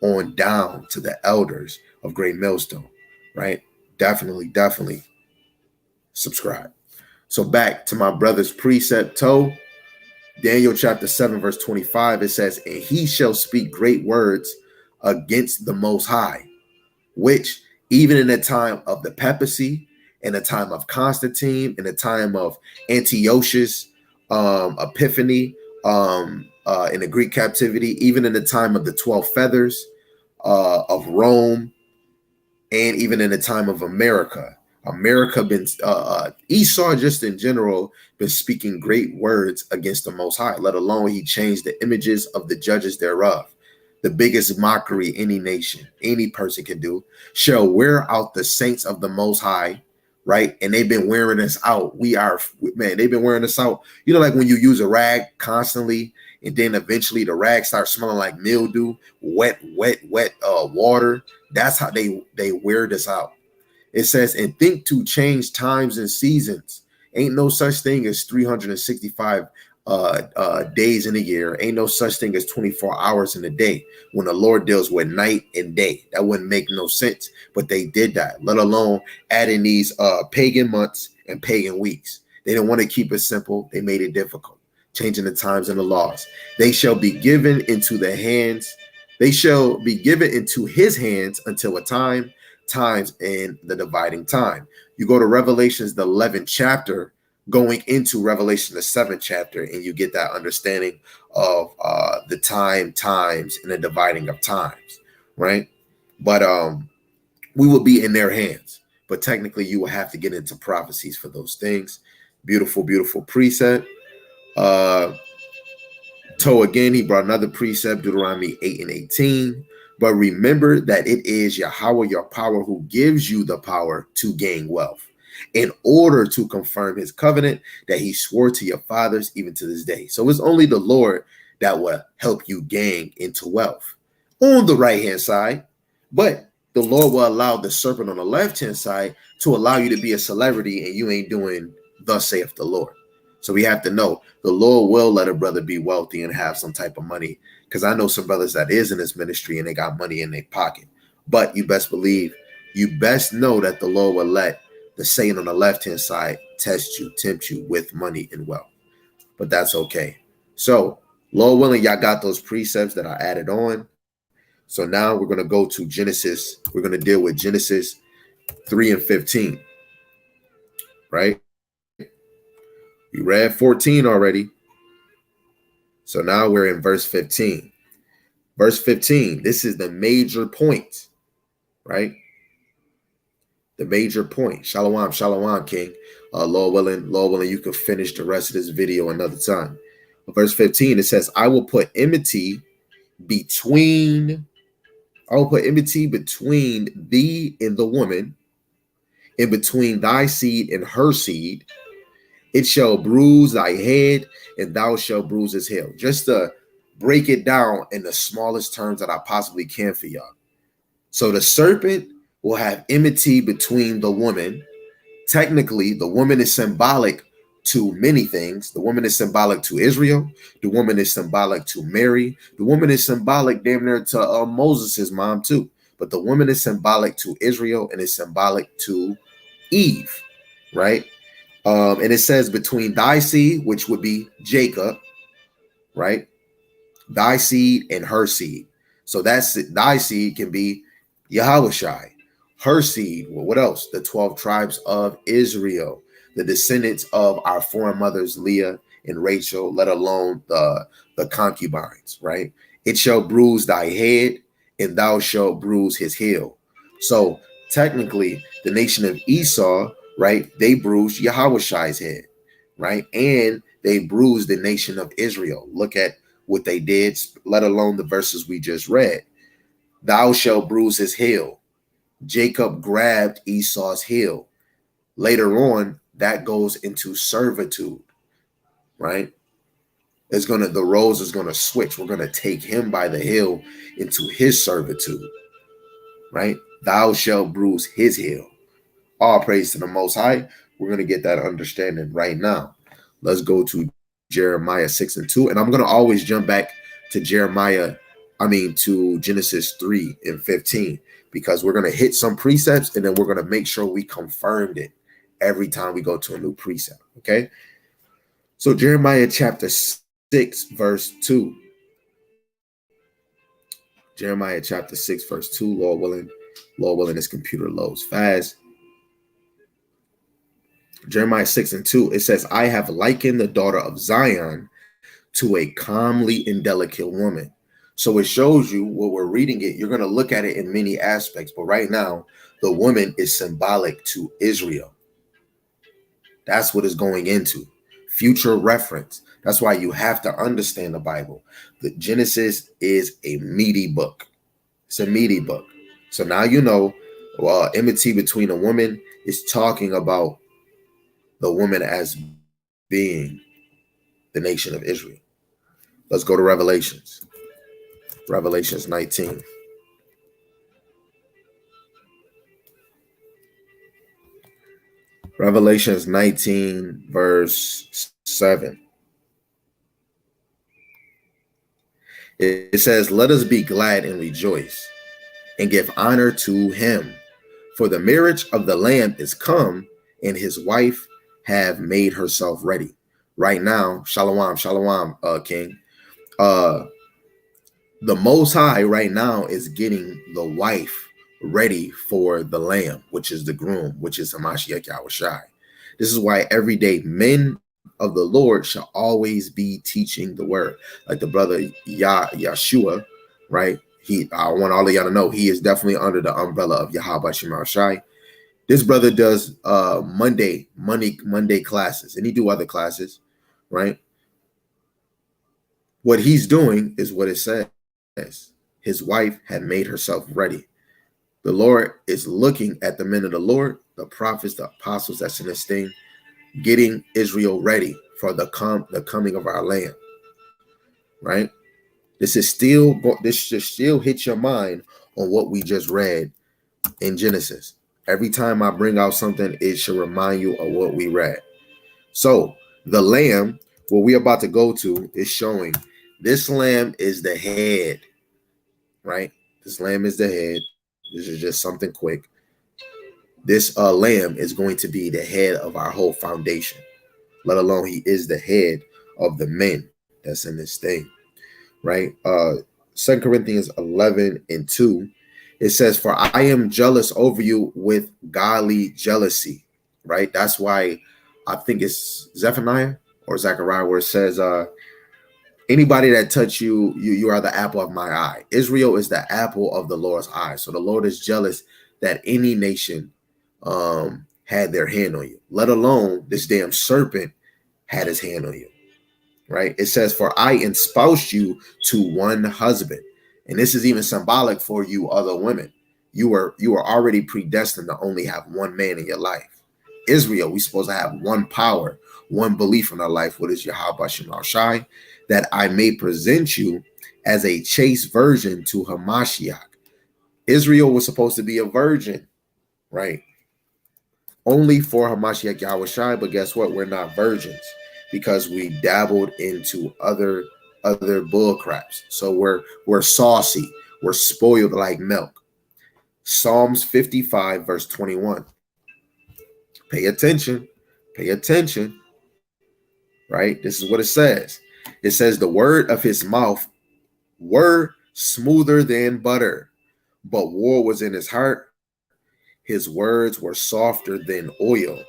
on down to the elders of Great Millstone, right? Definitely subscribe. So back to my brother's precept, Toe. Daniel chapter 7, verse 25, it says, and he shall speak great words against the Most High, which even in the time of the papacy, in the time of Constantine, in the time of Antiochus, Epiphany, in the Greek captivity, even in the time of the 12 feathers of Rome, and even in the time of America. Been Esau just in general been speaking great words against the Most High, let alone he changed the images of the judges thereof. The biggest mockery any nation, any person can do, shall wear out the saints of the Most High, right? And they've been wearing us out. They've been wearing us out. You know, like when you use a rag constantly, and then eventually the rag starts smelling like mildew, wet water. That's how they wear this out. It says, and think to change times and seasons. Ain't no such thing as 365 days in a year. Ain't no such thing as 24 hours in a day when the Lord deals with night and day. That wouldn't make no sense, but they did that, let alone adding these pagan months and pagan weeks. They didn't want to keep it simple. They made it difficult, changing the times and the laws. They shall be given into the hands. They shall be given into his hands until a times and the dividing time. You go to Revelations, the 11th chapter, going into Revelation, the 7th chapter, and you get that understanding of the times, and the dividing of times, right? But we will be in their hands. But technically, you will have to get into prophecies for those things. Beautiful precept. Toe again, he brought another precept, Deuteronomy 8 and 18. But remember that it is Yahweh, your power, who gives you the power to gain wealth, in order to confirm his covenant that he swore to your fathers, even to this day. So it's only the Lord that will help you gain into wealth on the right-hand side. But the Lord will allow the serpent on the left-hand side to allow you to be a celebrity, and you ain't doing thus saith the Lord. So we have to know the Lord will let a brother be wealthy and have some type of money. Because I know some brothers that is in this ministry and they got money in their pocket. But you best believe, you best know that the Lord will let the Satan on the left-hand side test you, tempt you with money and wealth. But that's okay. So, Lord willing, y'all got those precepts that I added on. So now we're going to go to Genesis. We're going to deal with Genesis 3 and 15. Right? We read 14 already. So now we're in verse 15. Verse 15, this is the major point, right? The major point. Shalom, King. Lord willing, you can finish the rest of this video another time. Verse 15, it says, I will put enmity between thee and the woman, and between thy seed and her seed. It shall bruise thy head, and thou shalt bruise his heel. Just to break it down in the smallest terms that I possibly can for y'all. So the serpent will have enmity between the woman. Technically, the woman is symbolic to many things. The woman is symbolic to Israel. The woman is symbolic to Mary. The woman is symbolic damn near to Moses' mom too. But the woman is symbolic to Israel and is symbolic to Eve, right? And it says between thy seed, which would be Jacob, right? Thy seed and her seed. So that's thy seed can be Yahushai. her seed. Well, what else? The 12 tribes of Israel, the descendants of our foreign mothers, Leah and Rachel, let alone the concubines, right? It shall bruise thy head, and thou shalt bruise his heel. So technically, the nation of Esau, right, they bruised Yahushai's head, right? And they bruised the nation of Israel. Look at what they did, let alone the verses we just read. Thou shalt bruise his heel. Jacob grabbed Esau's heel. Later on, that goes into servitude, right? The roles is gonna switch. We're gonna take him by the heel into his servitude, right? Thou shalt bruise his heel. All praise to the Most High. We're gonna get that understanding right now. Let's go to Jeremiah 6 and 2, and I'm gonna always jump back to to Genesis 3 and 15, because we're gonna hit some precepts and then we're gonna make sure we confirmed it every time we go to a new precept. Okay. So Jeremiah chapter 6, verse 2. Jeremiah chapter 6, verse 2. Lord willing, this computer loads fast. Jeremiah 6 and 2. It says, I have likened the daughter of Zion to a comely and delicate woman. So it shows you what we're reading it. You're going to look at it in many aspects. But right now, the woman is symbolic to Israel. That's what it's going into. Future reference. That's why you have to understand the Bible. The Genesis is a meaty book. It's a meaty book. So now you know, enmity between a woman is talking about the woman as being the nation of Israel. Let's go to Revelations. Revelations 19. Revelations 19, verse 7. It says, let us be glad and rejoice and give honor to him. For the marriage of the Lamb is come, and his wife have made herself ready. Right now, shalom, King. The Most High right now is getting the wife ready for the Lamb, which is the groom, which is Hamashiach Yahushai. This is why every day men of the Lord shall always be teaching the word. Like the brother Yeshua, right? I want all of y'all to know he is definitely under the umbrella of Yahweh Shema Shai. This brother does Monday classes, and he do other classes, right? What he's doing is what it says. His wife had made herself ready. The Lord is looking at the men of the Lord, the prophets, the apostles that's in this thing, getting Israel ready for the coming of our Lamb, right? This should still hit your mind on what we just read in Genesis. Every time I bring out something, it should remind you of what we read. So the Lamb, what we're about to go to, is showing this Lamb is the head, right? This Lamb is the head. This is just something quick. This Lamb is going to be the head of our whole foundation, let alone he is the head of the men that's in this thing, right? 2 Corinthians 11 and 2, it says, for I am jealous over you with godly jealousy, right? That's why I think it's Zephaniah or Zechariah where it says, anybody that touch you, you are the apple of my eye. Israel is the apple of the Lord's eye. So the Lord is jealous that any nation had their hand on you, let alone this damn serpent had his hand on you, right? It says, for I espoused you to one husband. And this is even symbolic for you other women. You were already predestined to only have one man in your life. Israel, we're supposed to have one power, one belief in our life, what is Yahweh Shema Shai, that I may present you as a chaste virgin to Hamashiach. Israel was supposed to be a virgin, right? Only for Hamashiach Yahushai, but guess what? We're not virgins because we dabbled into other bull craps. So we're saucy. We're spoiled like milk. Psalms 55, verse 21. Pay attention. Pay attention. Right? This is what it says. It says the word of his mouth were smoother than butter, but war was in his heart. His words were softer than oil,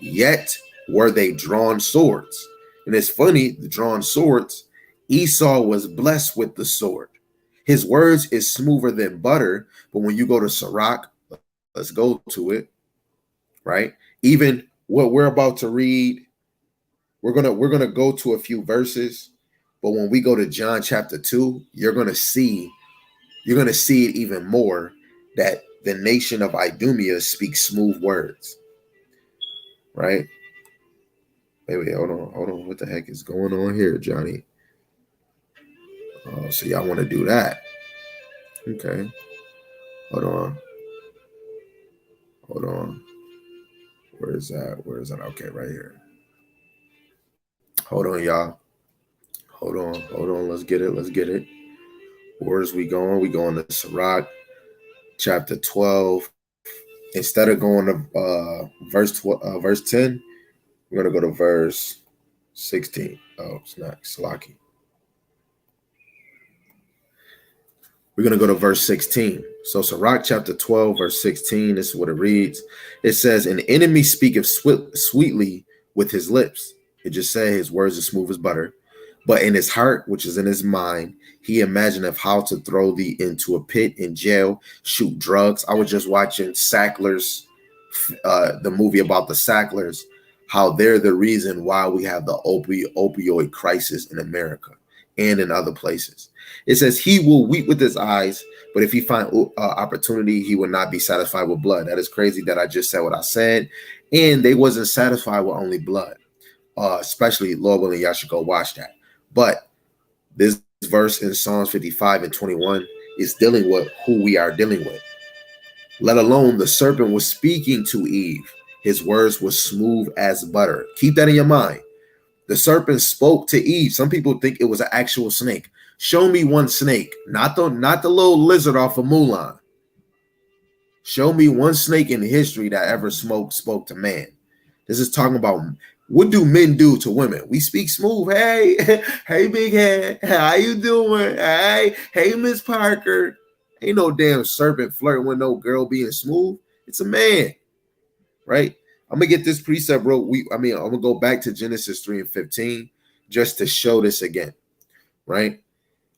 yet were they drawn swords. And it's funny, the drawn swords, Esau was blessed with the sword. His words is smoother than butter, but when you go to Sirach, let's go to it, right? Even what we're about to read, we're gonna go to a few verses, but when we go to John chapter 2, you're gonna see it even more that the nation of Idumea speaks smooth words, right? Wait, hold on. What the heck is going on here, Johnny? Oh, so y'all want to do that? Okay. Hold on. Where is that? Okay, right here. Hold on, y'all. Hold on. Let's get it. Where's we going? We going to Sirach, chapter 12. Instead of going to verse 10, we're gonna go to verse 16. Oh, it's not Salaki. We're going to go to verse 16. So Sirach chapter 12, verse 16, this is what it reads. It says, an enemy speaketh sweetly with his lips. It just said his words are smooth as butter. But in his heart, which is in his mind, he imagineth how to throw thee into a pit in jail, shoot drugs. I was just watching Sacklers, the movie about the Sacklers, how they're the reason why we have the opioid crisis in America and in other places. It says he will weep with his eyes, but if he find opportunity, he will not be satisfied with blood. That is crazy that I just said what I said. And they wasn't satisfied with only blood. Especially, Lord willing, y'all should go watch that. But this verse in Psalms 55 and 21 is dealing with who we are dealing with. Let alone the serpent was speaking to Eve. His words were smooth as butter. Keep that in your mind. The serpent spoke to Eve. Some people think it was an actual snake. Show me one snake, not the little lizard off of Mulan. Show me one snake in history that ever spoke to man. This is talking about what do men do to women? We speak smooth. Hey, hey, big head. How you doing? Hey, Miss Parker. Ain't no damn serpent flirting with no girl being smooth. It's a man, right? I'm gonna get this precept, bro. I'm gonna go back to Genesis 3 and 15 just to show this again, right?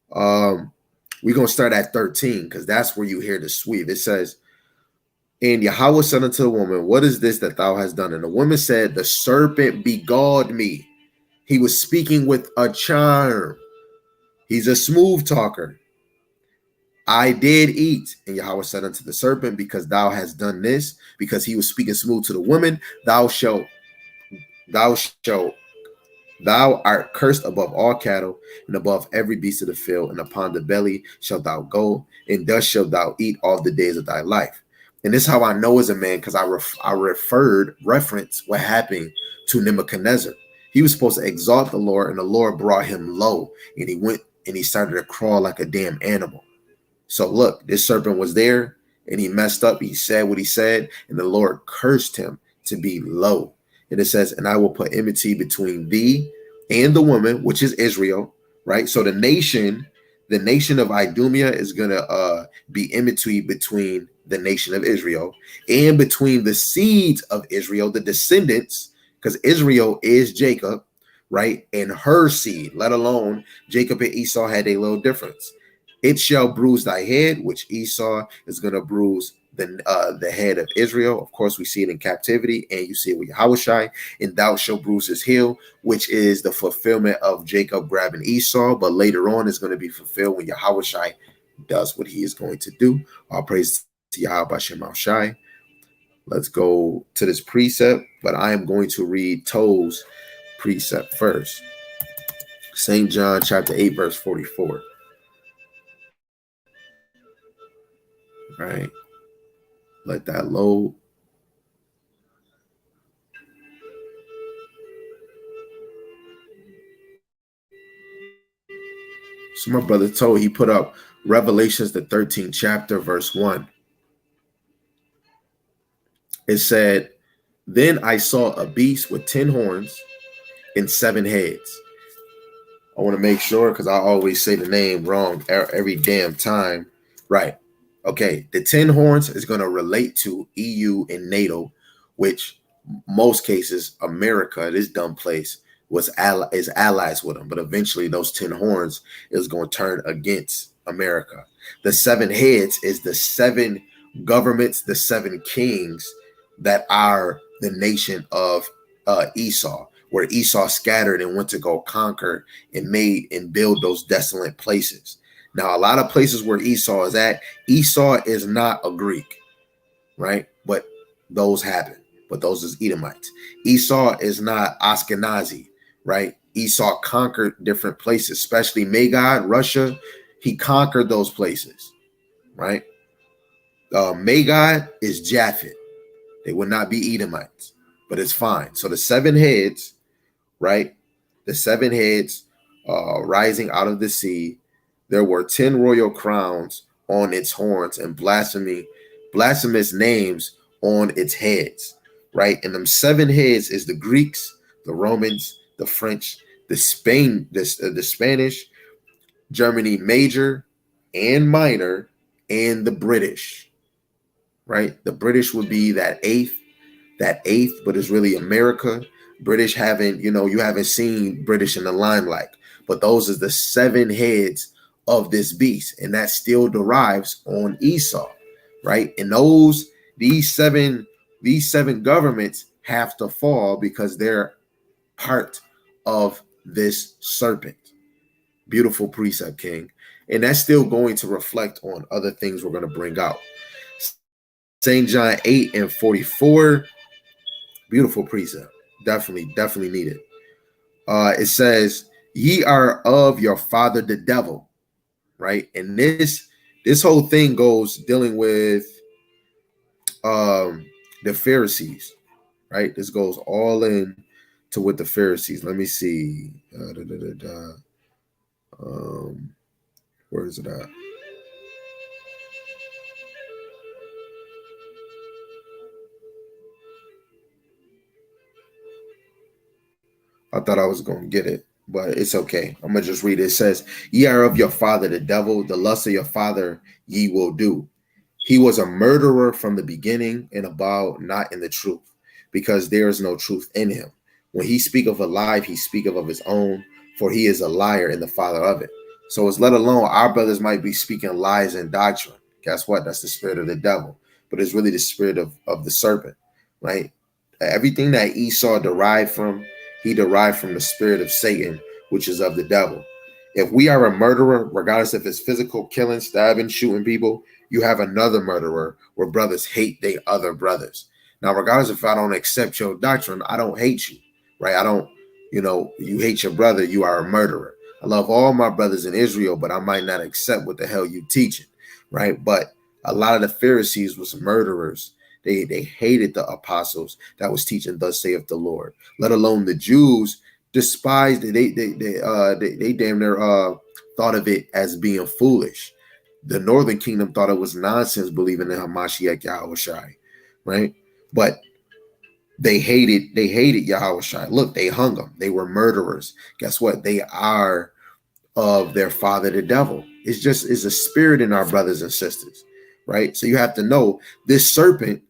We're gonna start at 13 because that's where you hear the sweep. It says, and Yahweh said unto the woman, what is this that thou hast done? And the woman said, the serpent beguiled me. He was speaking with a charm. He's a smooth talker. I did eat. And Yahweh said unto the serpent, because thou hast done this, because he was speaking smooth to the woman, thou art cursed above all cattle and above every beast of the field, and upon the belly shalt thou go, and dust shalt thou eat all the days of thy life. And this is how I know as a man, because I reference what happened to Nebuchadnezzar. He was supposed to exalt the Lord, and the Lord brought him low, and he went and he started to crawl like a damn animal. So look, this serpent was there, and he messed up. He said what he said, and the Lord cursed him to be low. And it says, and I will put enmity between thee and the woman, which is Israel, right? So the nation of Idumea is going to be enmity between the nation of Israel and between the seeds of Israel, the descendants, because Israel is Jacob, right? And her seed, let alone Jacob and Esau had a little difference. It shall bruise thy head, which Esau is going to bruise the head of Israel. Of course, we see it in captivity, and you see it with Yahushai, and thou shalt bruise his heel, which is the fulfillment of Jacob grabbing Esau. But later on, it's going to be fulfilled when Yahushai does what he is going to do. All praise to Yahweh Shem Shai. Let's go to this precept, but I am going to read To's precept first. St. John chapter 8, verse 44. Right. Let that load. So my brother told, he put up Revelations, the 13th chapter, verse 1. It said, then I saw a beast with 10 horns and 7 heads. I want to make sure, because I always say the name wrong every damn time. Right. Okay, the 10 horns is going to relate to EU and NATO, which most cases America, this dumb place, is allies with them. But eventually those 10 horns is going to turn against America. The 7 heads is the 7 governments, the 7 kings that are the nation of Esau, where Esau scattered and went to go conquer and made and build those desolate places. Now, a lot of places where Esau is at, Esau is not a Greek, right? But those happen. But those is Edomites. Esau is not Ashkenazi, right? Esau conquered different places, especially Magog, Russia. He conquered those places, right? Magog is Japhet. They would not be Edomites, but it's fine. So the 7 heads, right? The 7 heads rising out of the sea. There were 10 royal crowns on its horns and blasphemous names on its heads, right? And them 7 heads is the Greeks, the Romans, the French, the Spanish, Germany major and minor, and the British, right? The British would be that eighth, but it's really America. British haven't, you haven't seen British in the limelight, but those are the 7 heads of this beast, and that still derives on Esau, right? And these seven governments have to fall because they're part of this serpent. Beautiful precept, King. And that's still going to reflect on other things we're going to bring out. St. John 8:44, beautiful precept. Definitely needed. It says, ye are of your father the devil, right? And this whole thing goes dealing with the Pharisees, right? This goes all in to with the Pharisees. Let me see. Where is it at? I thought I was going to get it, but it's okay. I'm going to just read it. It says, ye are of your father the devil, the lust of your father ye will do. He was a murderer from the beginning and abode not in the truth, because there is no truth in him. When he speak of a lie, he speaketh of his own, for he is a liar and the father of it. So it's let alone our brothers might be speaking lies and doctrine. Guess what? That's the spirit of the devil, but it's really the spirit of the serpent, right? Everything that Esau derived from, he derived from the spirit of Satan, which is of the devil. If we are a murderer, regardless if it's physical killing, stabbing, shooting people, you have another murderer where brothers hate their other brothers. Now, regardless if I don't accept your doctrine, I don't hate you, right? I don't, you hate your brother, you are a murderer. I love all my brothers in Israel, but I might not accept what the hell you teaching, right? But a lot of the Pharisees was murderers. They hated the apostles that was teaching thus saith the Lord, let alone the Jews despised it. They damn near thought of it as being foolish. The northern kingdom thought it was nonsense believing in Hamashiach Yahushai, right? But they hated Yahushai. Look, they hung him. They were murderers. Guess what? They are of their father the devil. It's a spirit in our brothers and sisters, right? So you have to know this serpent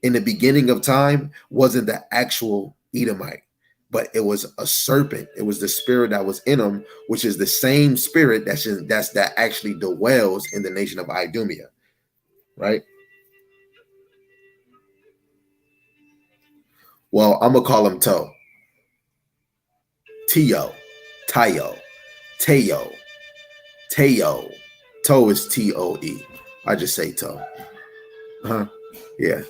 in the beginning of time wasn't the actual Edomite, but it was a serpent. It was the spirit that was in him, which is the same spirit that actually dwells in the nation of Idumea, right? Well, I'm gonna call him Toe. Tio, Tayo, Teo, Teo. Toe is Toe. I just say Toe. Yeah.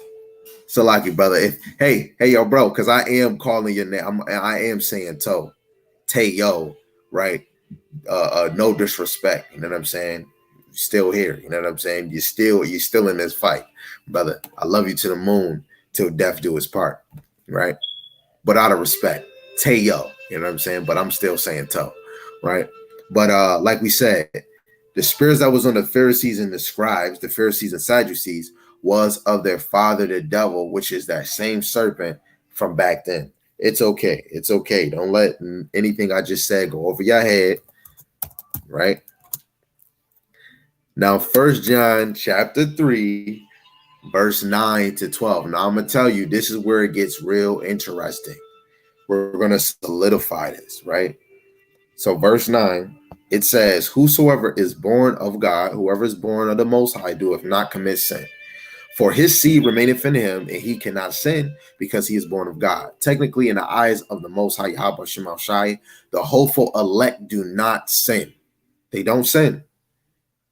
So like you, brother. Hey, yo, bro, because I am calling your name. I am saying Toe. Teo, right? No disrespect. You know what I'm saying? You're still here. You know what I'm saying? You're still in this fight, brother. I love you to the moon till death do its part, right? But out of respect, Teo. You know what I'm saying? But I'm still saying Toe, right? But like we said, the spirits that was on the Pharisees and the scribes, the Pharisees and Sadducees, was of their father the devil, which is that same serpent from back then. It's okay. It's okay. Don't let anything I just said go over your head, right? Now, 1 John chapter 3, verse 9 to 12. Now, I'm going to tell you, this is where it gets real interesting. We're going to solidify this, right? So, verse 9, it says, whosoever is born of God, whoever is born of the Most High, doeth not commit sin. For his seed remaineth in him, and he cannot sin because he is born of God. Technically, in the eyes of the Most High, Yahweh Shema Shai, the hopeful elect do not sin. They don't sin.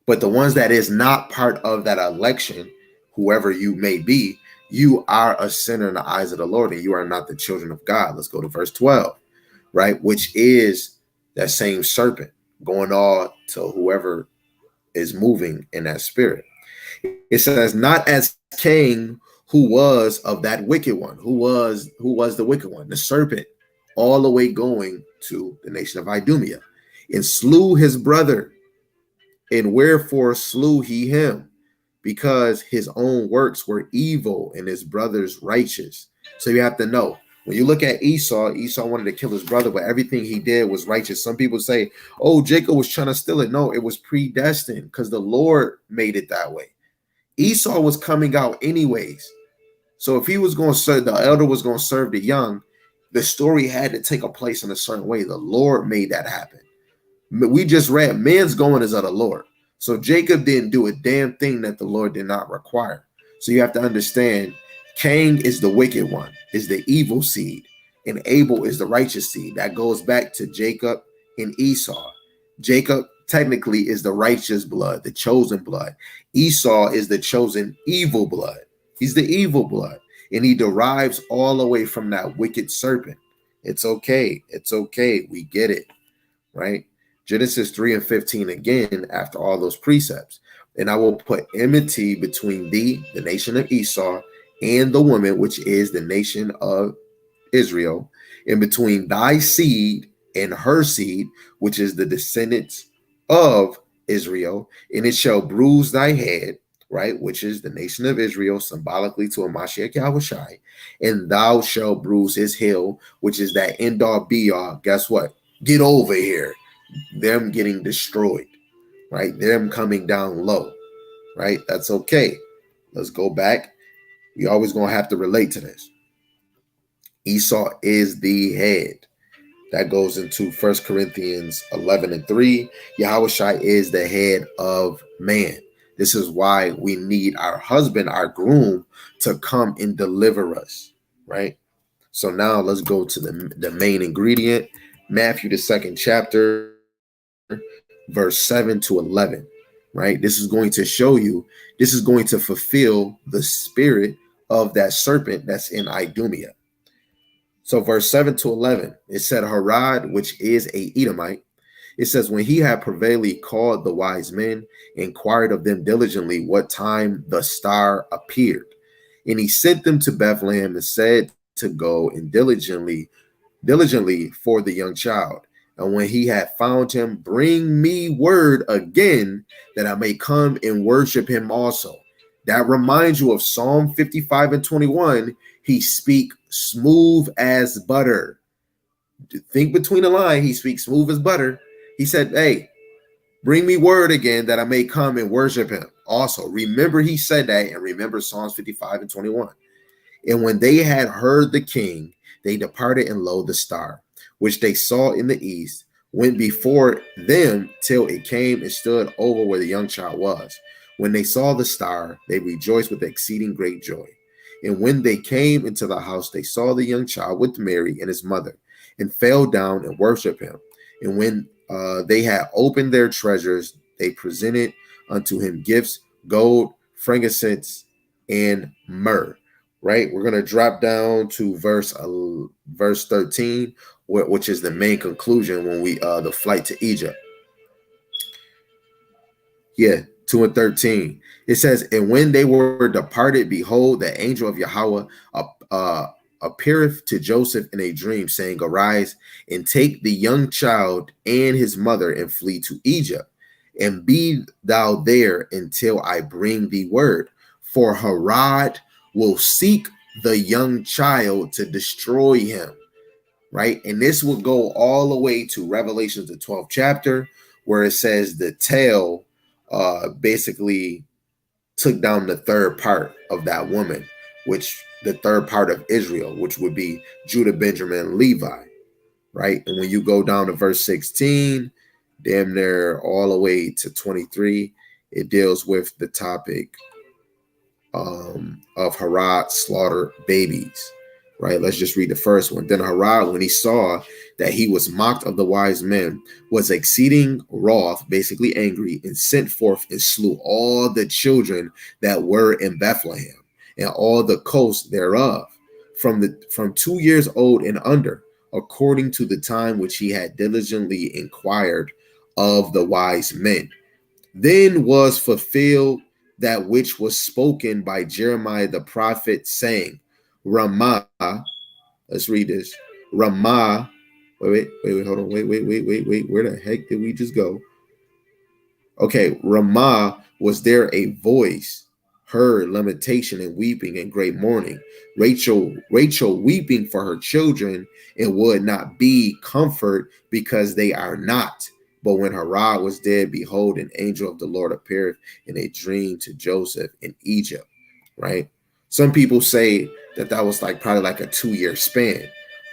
But the ones that is not part of that election, whoever you may be, you are a sinner in the eyes of the Lord, and you are not the children of God. Let's go to verse 12, right? Which is that same serpent going on to whoever is moving in that spirit. It says, not as Cain, who was of that wicked one. Who was the wicked one? The serpent, all the way going to the nation of Idumea, and slew his brother. And wherefore slew he him? Because his own works were evil and his brother's righteous. So you have to know, when you look at Esau wanted to kill his brother, but everything he did was righteous. Some people say, oh, Jacob was trying to steal it. No, it was predestined because the Lord made it that way. Esau was coming out anyways. So if he was going to serve, the elder was going to serve the young, the story had to take a place in a certain way. The Lord made that happen. We just read, man's going is of the Lord. So Jacob didn't do a damn thing that the Lord did not require. So you have to understand, Cain is the wicked one, is the evil seed, and Abel is the righteous seed. That goes back to Jacob and Esau. Jacob technically is the righteous blood, the chosen blood. Esau is the chosen evil blood. He's the evil blood, and he derives all the way from that wicked serpent. It's okay. It's okay. We get it, right? Genesis 3 and 15 again, after all those precepts. And I will put enmity between thee, the nation of Esau, and the woman, which is the nation of Israel, and between thy seed and her seed, which is the descendants of Israel, and it shall bruise thy head, right, which is the nation of Israel, symbolically to a Mashiach Yahushai, and thou shalt bruise his heel, which is that end all be all. Guess what? Get over here. Them getting destroyed, right? Them coming down low, right? That's okay. Let's go back. We always going to have to relate to this. Esau is the head. That goes into 1 Corinthians 11 and 3. Yahushua is the head of man. This is why we need our husband, our groom, to come and deliver us, right? So now let's go to the main ingredient, Matthew, the 2nd chapter, verse 7 to 11, right? This is going to show you, this is going to fulfill the spirit of that serpent that's in Idumea. So verse 7 to 11, it said, Herod, which is a Edomite, it says, when he had previously called the wise men, inquired of them diligently what time the star appeared. And he sent them to Bethlehem and said to go and diligently for the young child. And when he had found him, bring me word again that I may come and worship him also. That reminds you of Psalm 55 and 21. He speak smooth as butter. Think between the line. He speaks smooth as butter. He said, hey, bring me word again that I may come and worship him also. Remember, he said that, and remember Psalms 55 and 21. And when they had heard the king, they departed, and lo, the star, which they saw in the east, went before them till it came and stood over where the young child was. When they saw the star, they rejoiced with exceeding great joy. And when they came into the house, they saw the young child with Mary and his mother, and fell down and worshiped him. And when they had opened their treasures, they presented unto him gifts, gold, frankincense, and myrrh. Right, we're going to drop down to verse 13, which is the main conclusion when we the flight to Egypt. 2 and 13. It says, and when they were departed, behold, the angel of Yahweh appeareth to Joseph in a dream, saying, arise and take the young child and his mother and flee to Egypt, and be thou there until I bring thee word. For Herod will seek the young child to destroy him, right? And this will go all the way to Revelations, the 12th chapter, where it says the tail basically took down the third part of that woman, which the third part of Israel, which would be Judah, Benjamin, and Levi, right? And when you go down to verse 16, damn near all the way to 23, it deals with the topic of Harod slaughtered babies, right? Let's just read the first one. Then Harod, when he saw that he was mocked of the wise men, was exceeding wroth, basically angry, and sent forth and slew all the children that were in Bethlehem and all the coast thereof, from 2 years old and under, according to the time which he had diligently inquired of the wise men. Then was fulfilled that which was spoken by Jeremiah the prophet, saying, Ramah, let's read this. Ramah, wait, hold on, wait. Where the heck did we just go? Okay, Ramah, was there a voice heard, lamentation and weeping and great mourning? Rachel weeping for her children, and would not be comfort because they are not. But when Harod was dead, behold, an angel of the Lord appeared in a dream to Joseph in Egypt, right? Some people say that was probably like a 2-year span,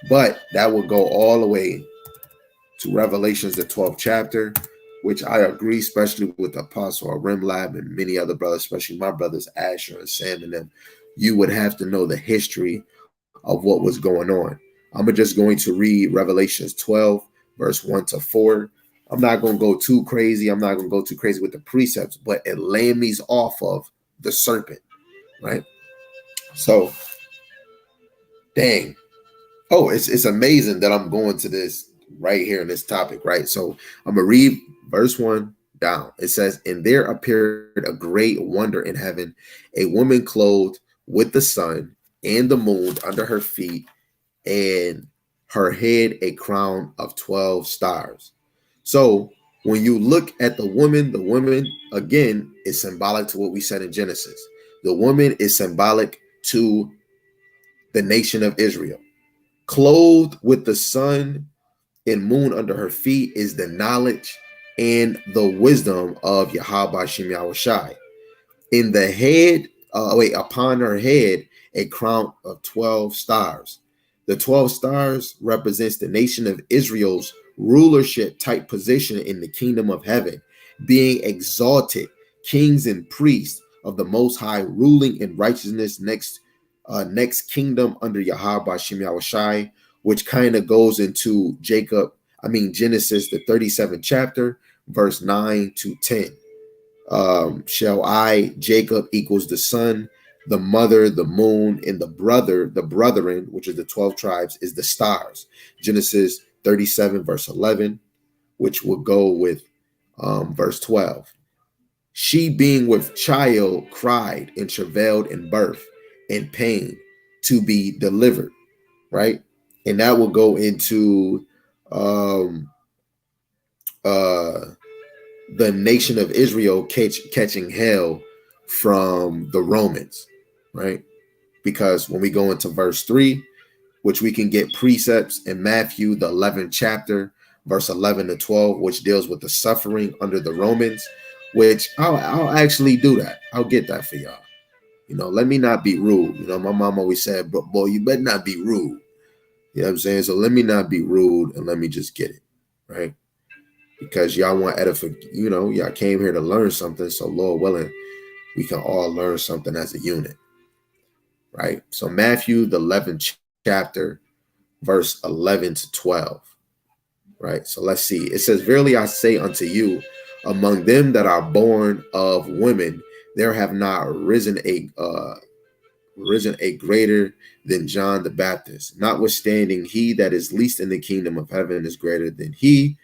but that would go all the way to Revelations, the 12th chapter, which I agree, especially with Apostle Rimlab and many other brothers, especially my brothers Asher and Sam and them. You would have to know the history of what was going on. I'm just going to read Revelations 12, verse 1 to 4. I'm not going to go too crazy. I'm not going to go too crazy with the precepts, but it lays off of the serpent, right? So, dang. Oh, it's amazing that I'm going to this right here in this topic, right? So I'm going to read verse 1 down. It says, and there appeared a great wonder in heaven, a woman clothed with the sun and the moon under her feet, and her head a crown of 12 stars. So when you look at the woman again is symbolic to what we said in Genesis. The woman is symbolic to the nation of Israel. Clothed with the sun and moon under her feet is the knowledge and the wisdom of Yahweh Shem Yahushai. In the head, upon her head, a crown of 12 stars. The 12 stars represents the nation of Israel's rulership type position in the kingdom of heaven, being exalted, kings and priests of the Most High, ruling in righteousness next kingdom under Yahweh Shem Yahushai, which kind of goes into Genesis, the 37th chapter, verse 9 to 10. Shall I, Jacob equals the sun, the mother, the moon, and the brethren, which is the 12 tribes, is the stars. Genesis 37, verse 11, which will go with verse 12. She being with child cried and travailed in birth and pain to be delivered, right? And that will go into the nation of Israel catching hell from the Romans, right? Because when we go into verse 3, which we can get precepts in Matthew, the 11th chapter, verse 11 to 12, which deals with the suffering under the Romans, which I'll actually do that. I'll get that for y'all. Let me not be rude. My mom always said, but boy, you better not be rude. You know what I'm saying? So let me not be rude and let me just get it, right? Because y'all want edification, y'all came here to learn something. So Lord willing, we can all learn something as a unit, right? So Matthew, the 11th chapter, verse 11 to 12, right? So let's see. It says, verily I say unto you, among them that are born of women, there have not risen a greater than John the Baptist. Notwithstanding, he that is least in the kingdom of heaven is greater than he.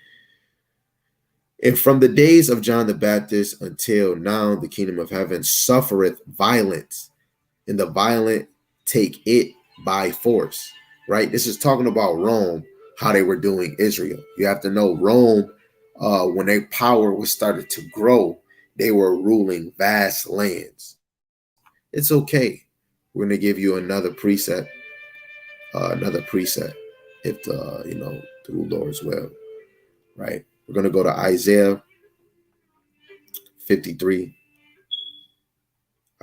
And from the days of John the Baptist until now, the kingdom of heaven suffereth violence, and the violent take it by force, right? This is talking about Rome, how they were doing Israel. You have to know Rome, when their power was started to grow, they were ruling vast lands. It's okay. We're going to give you another precept, if the Lord's will, right? We're going to go to Isaiah 53.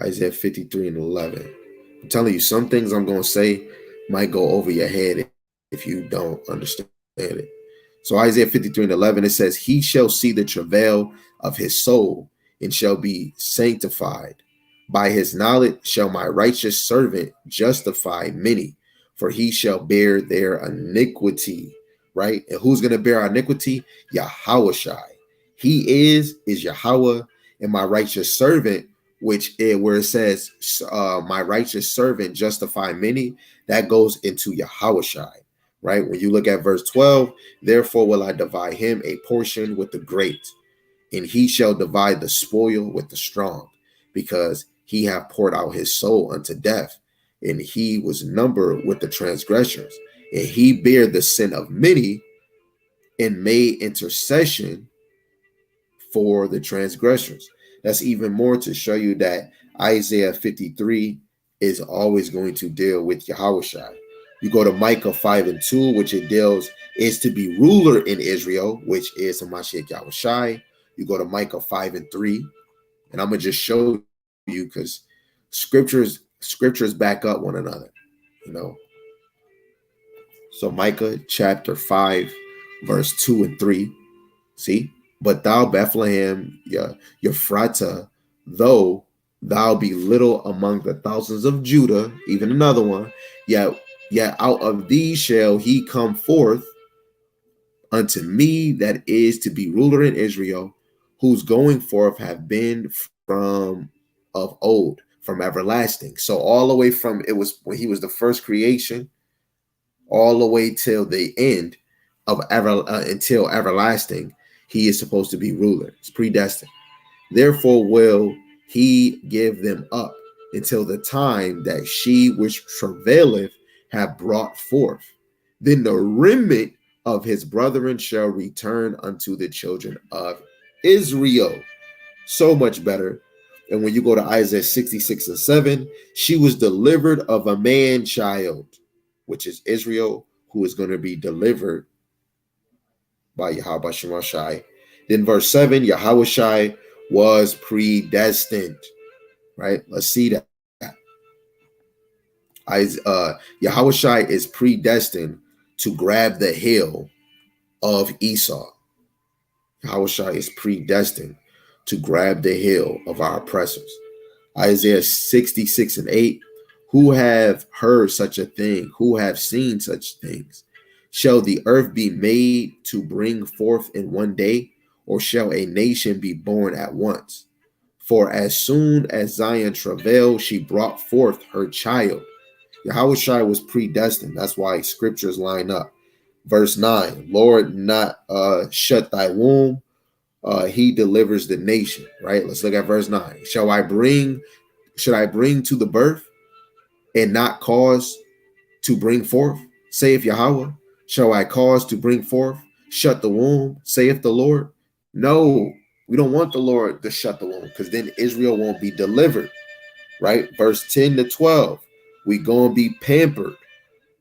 Isaiah 53 and 11. I'm telling you, some things I'm going to say might go over your head if you don't understand it. So Isaiah 53 and 11, it says, he shall see the travail of his soul and shall be sanctified. By his knowledge shall my righteous servant justify many, for he shall bear their iniquity. Right? And who's going to bear our iniquity? Yahushai. He is Yahweh, and my righteous servant, where it says, my righteous servant justify many, that goes into Yahushai. Right? When you look at verse 12, therefore will I divide him a portion with the great, and he shall divide the spoil with the strong, because he hath poured out his soul unto death, and he was numbered with the transgressors, and he bare the sin of many, and made intercession for the transgressors. That's even more to show you that Isaiah 53 is always going to deal with Yahushai. You go to Micah 5 and 2, which it deals is to be ruler in Israel, which is Hamashiach Yahushai. You go to Micah 5 and 3, and I'm gonna just show you because scriptures back up one another, you know. So Micah chapter 5, verse 2 and 3. See, but thou Bethlehem, Ephratah, though thou be little among the thousands of Judah, even another one, yet out of thee shall he come forth unto me that is to be ruler in Israel, whose going forth have been from of old, from everlasting. So all the way from it was when he was the first creation, all the way till the end of until everlasting, he is supposed to be ruler. It's predestined. Therefore will he give them up until the time that she which travaileth have brought forth. Then the remnant of his brethren shall return unto the children of Israel. So much better. And when you go to Isaiah 66 and 7, she was delivered of a man child, which is Israel, who is going to be delivered by Yahweh Shemashai. Then verse 7, Yahushai was predestined. Right? Let's see that. Yahushai is predestined to grab the heel of Esau. Yahushua is predestined to grab the heel of our oppressors. Isaiah 66 and 8, who have heard such a thing? Who have seen such things? Shall the earth be made to bring forth in one day, or shall a nation be born at once? For as soon as Zion travailed, she brought forth her child. Yahushua was predestined. That's why scriptures line up. Verse 9, Lord, not shut thy womb. He delivers the nation, right? Let's look at verse 9. Should I bring to the birth and not cause to bring forth, saith Yahweh? Shall I cause to bring forth, shut the womb, saith the Lord? No, we don't want the Lord to shut the womb, because then Israel won't be delivered, right? Verse 10 to 12, we gonna be pampered,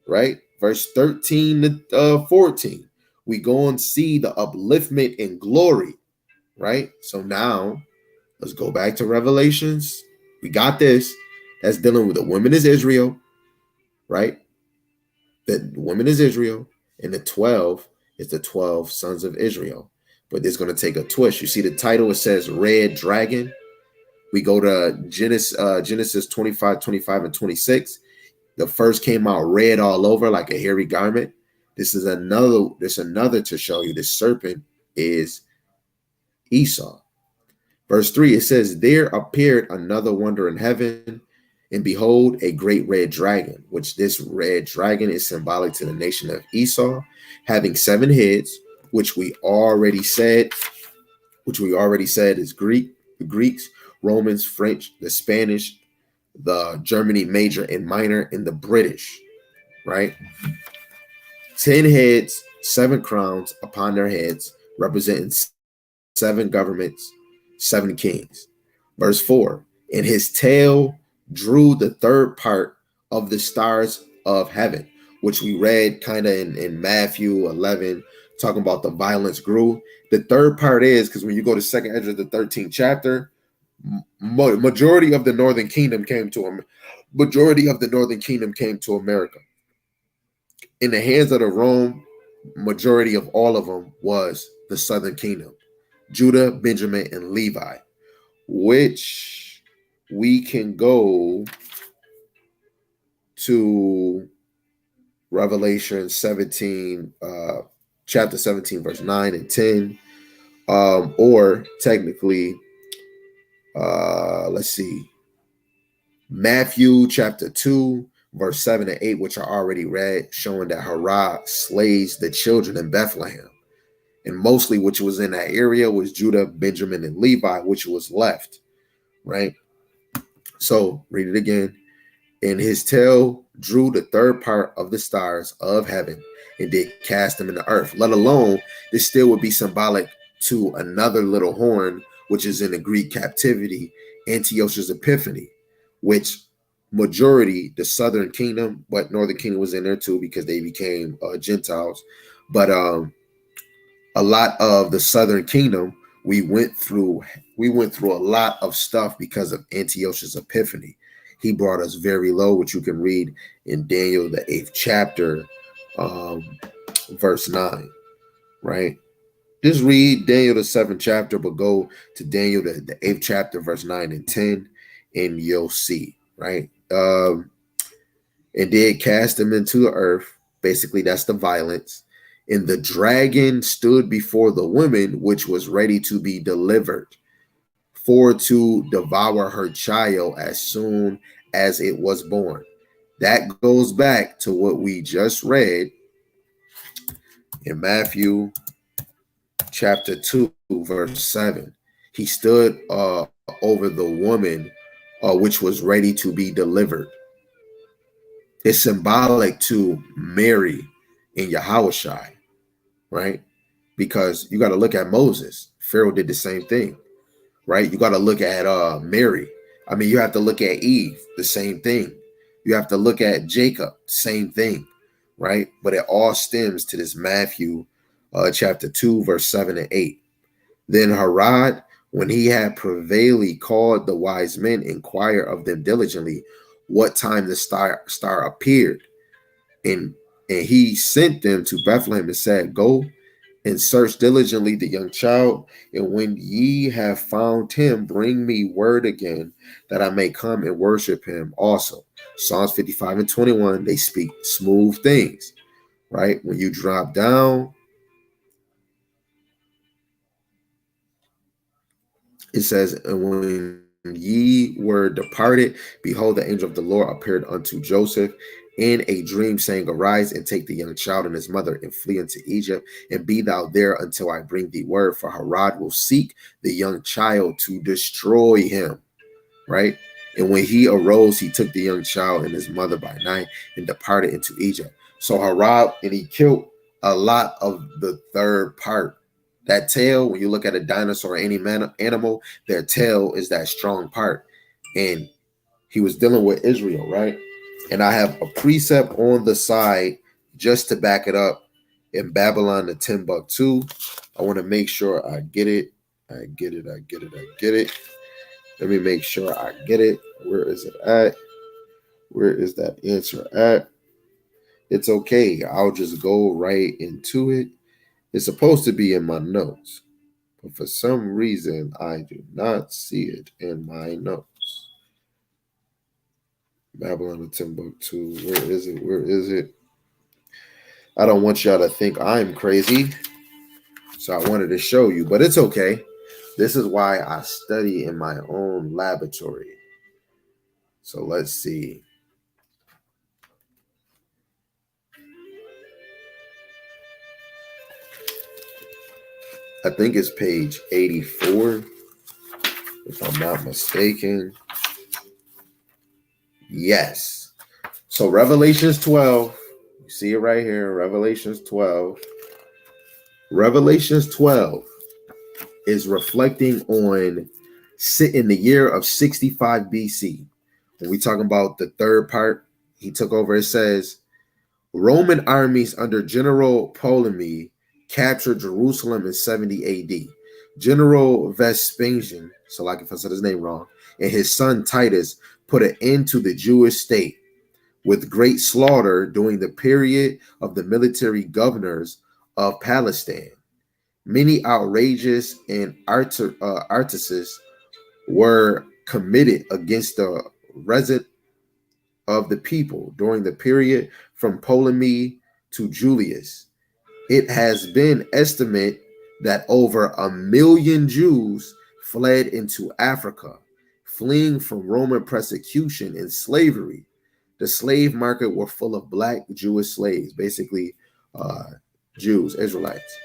right? Verse 13 to 14, we go and see the upliftment in glory, right? So now let's go back to Revelations. We got this. That's dealing with the women is Israel, right? The woman is Israel, and the 12 is the 12 sons of Israel. But it's going to take a twist. You see the title, it says Red Dragon. We go to Genesis 25, 25, and 26. The first came out red all over like a hairy garment. This is another to show you the serpent is Esau. Verse 3, it says, there appeared another wonder in heaven, and behold, a great red dragon, which this red dragon is symbolic to the nation of Esau, having 7 heads, which we already said is Greek, the Greeks, Romans, French, the Spanish, the Germany major and minor, and the British, right? 10 heads, 7 crowns upon their heads, representing 7 governments, 7 kings. Verse 4, and his tail drew the third part of the stars of heaven, which we read kind of in Matthew 11, talking about the violence grew. The third part is because when you go to second Ezra, the 13th chapter, majority of the northern kingdom came to him. Majority of the northern kingdom came to America. In the hands of the Rome, majority of all of them was the southern kingdom, Judah, Benjamin, and Levi, which we can go to Revelation 17, chapter 17, verse 9 and 10. Or technically, let's see, Matthew chapter 2, verse 7 and 8, which I already read, showing that Herod slays the children in Bethlehem. And mostly which was in that area was Judah, Benjamin, and Levi, which was left, right? So read it again. And his tail drew the third part of the stars of heaven and did cast them in the earth. Let alone, this still would be symbolic to another little horn, which is in the Greek captivity, Antiochus Epiphanes, which majority, the southern kingdom, but northern kingdom was in there too because they became Gentiles. But a lot of the southern kingdom, we went through a lot of stuff because of Antiochus Epiphanes. He brought us very low, which you can read in Daniel, the 8th chapter, verse 9, right? Just read Daniel, the 7th chapter, but go to Daniel, the 8th chapter, verse 9 and 10, and you'll see, right? And did cast them into the earth. Basically, that's the violence. And the dragon stood before the woman, which was ready to be delivered, for to devour her child as soon as it was born. That goes back to what we just read in Matthew chapter 2, verse 7. He stood over the woman which was ready to be delivered. It's symbolic to Mary and Yahushua, right? Because you got to look at Moses. Pharaoh did the same thing, right? You got to look at Mary. I mean, you have to look at Eve, the same thing. You have to look at Jacob, same thing, right? But it all stems to this Matthew chapter 2, verse 7 and 8. Then Herod, when he had prevailing, called the wise men, inquire of them diligently what time the star appeared. And he sent them to Bethlehem and said, go and search diligently the young child, and when ye have found him, bring me word again, that I may come and worship him also. Psalms 55 and 21, they speak smooth things, right? When you drop down, it says, and when ye were departed, behold, the angel of the Lord appeared unto Joseph in a dream, saying, arise and take the young child and his mother and flee into Egypt, and be thou there until I bring thee word, for Herod will seek the young child to destroy him, right? And when he arose, he took the young child and his mother by night and departed into Egypt. So Herod, and he killed a lot of the third part. That tail, when you look at a dinosaur or any animal, their tail is that strong part. And he was dealing with Israel, right? And I have a precept on the side just to back it up in Babylon, the Timbuktu. I want to make sure I get it. I get it. Let me make sure I get it. Where is it at? Where is that answer at? It's okay. I'll just go right into it. It's supposed to be in my notes, but for some reason, I do not see it in my notes. Babylon and Timbuktu. Where is it? Where is it? I don't want y'all to think I'm crazy, so I wanted to show you, but it's okay. This is why I study in my own laboratory. So let's see. I think it's page 84, if I'm not mistaken. Yes. So Revelations 12, you see it right here, Revelations 12. Revelations 12 is reflecting on in the year of 65 BC. When we talking about the third part, he took over, it says, Roman armies under General Ptolemy captured Jerusalem in 70 AD. General Vespasian, so like if I said his name wrong, and his son Titus put an end to the Jewish state with great slaughter during the period of the military governors of Palestine. Many outrageous and artifices were committed against the resident of the people during the period from Ptolemy to Julius. It has been estimated that over 1 million Jews fled into Africa, fleeing from Roman persecution and slavery. The slave market were full of black Jewish slaves, basically Jews, Israelites.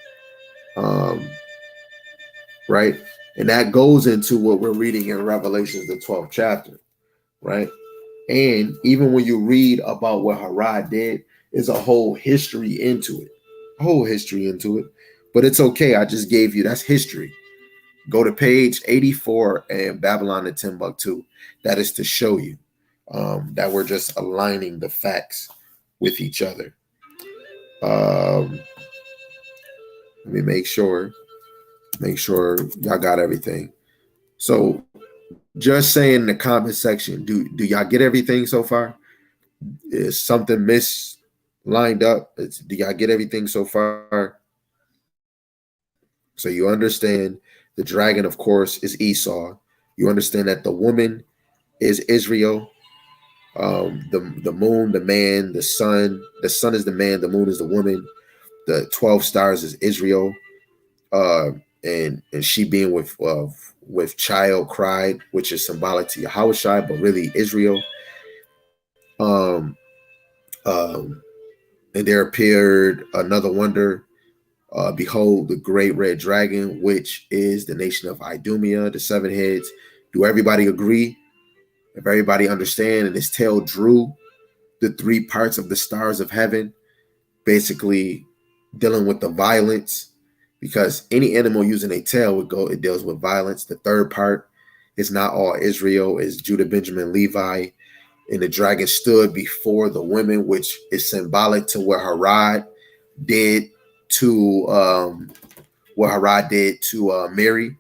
Right? And that goes into what we're reading in Revelations, the 12th chapter, right? And even when you read about what Herod did, there's a whole history into it. But it's okay. I just gave you, that's history. Go to page 84 and Babylon and Timbuktu. That is to show you that we're just aligning the facts with each other. Let me make sure y'all got everything. So just saying in the comment section, do y'all get everything so far? Is something mislined up? Do y'all get everything so far? So you understand the dragon, of course, is Esau. You understand that the woman is Israel. The moon, the man, the sun. The sun is the man, the moon is the woman. The 12 stars is Israel. And she being with child cried, which is symbolic to Yahushua, but really Israel. And there appeared another wonder. Behold, the great red dragon, which is the nation of Idumea, the 7 heads. Do everybody agree? If everybody understand, and his tail drew the 3 parts of the stars of heaven, basically dealing with the violence, because any animal using a tail it deals with violence. The 3rd part is not all Israel, is Judah, Benjamin, Levi, and the dragon stood before the women, which is symbolic to what Herod did to Mary,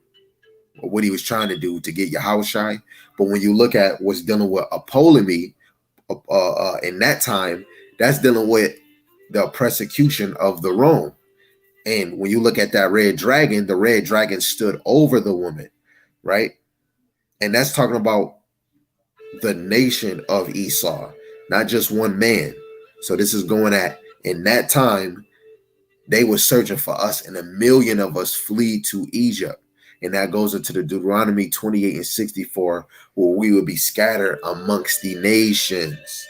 or what he was trying to do to get Yahushua. But when you look at what's dealing with Ptolemy in that time, that's dealing with the persecution of the Rome. And when you look at that red dragon, the red dragon stood over the woman, right? And that's talking about the nation of Esau, not just one man. So this is going at, in that time, they were searching for us, and 1 million of us flee to Egypt. And that goes into the Deuteronomy 28 and 64, where we will be scattered amongst the nations,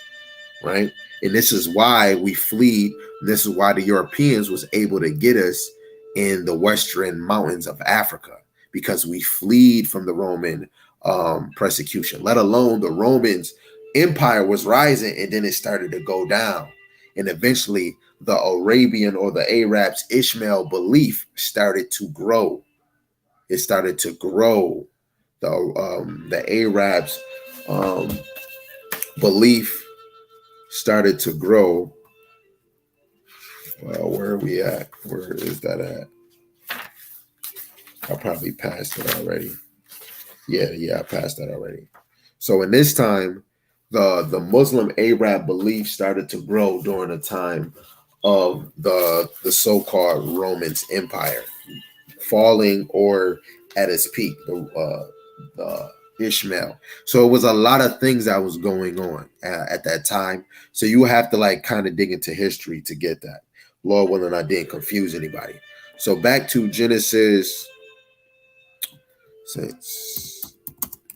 right? And this is why we flee. This is why the Europeans was able to get us in the western mountains of Africa, because we fled from the Roman persecution, let alone the Romans empire was rising, and then it started to go down. And eventually the Arabian or the Arabs Ishmael belief started to grow. It started to grow. The Arabs belief started to grow. Well, where are we at? Where is that at? I probably passed it already. Yeah, I passed that already. So in this time, the Muslim Arab belief started to grow during the time of the so-called Romans Empire falling or at its peak, the Ishmael. So it was a lot of things that was going on at that time. So you have to like kind of dig into history to get that. Lord willing, I didn't confuse anybody. So back to Genesis,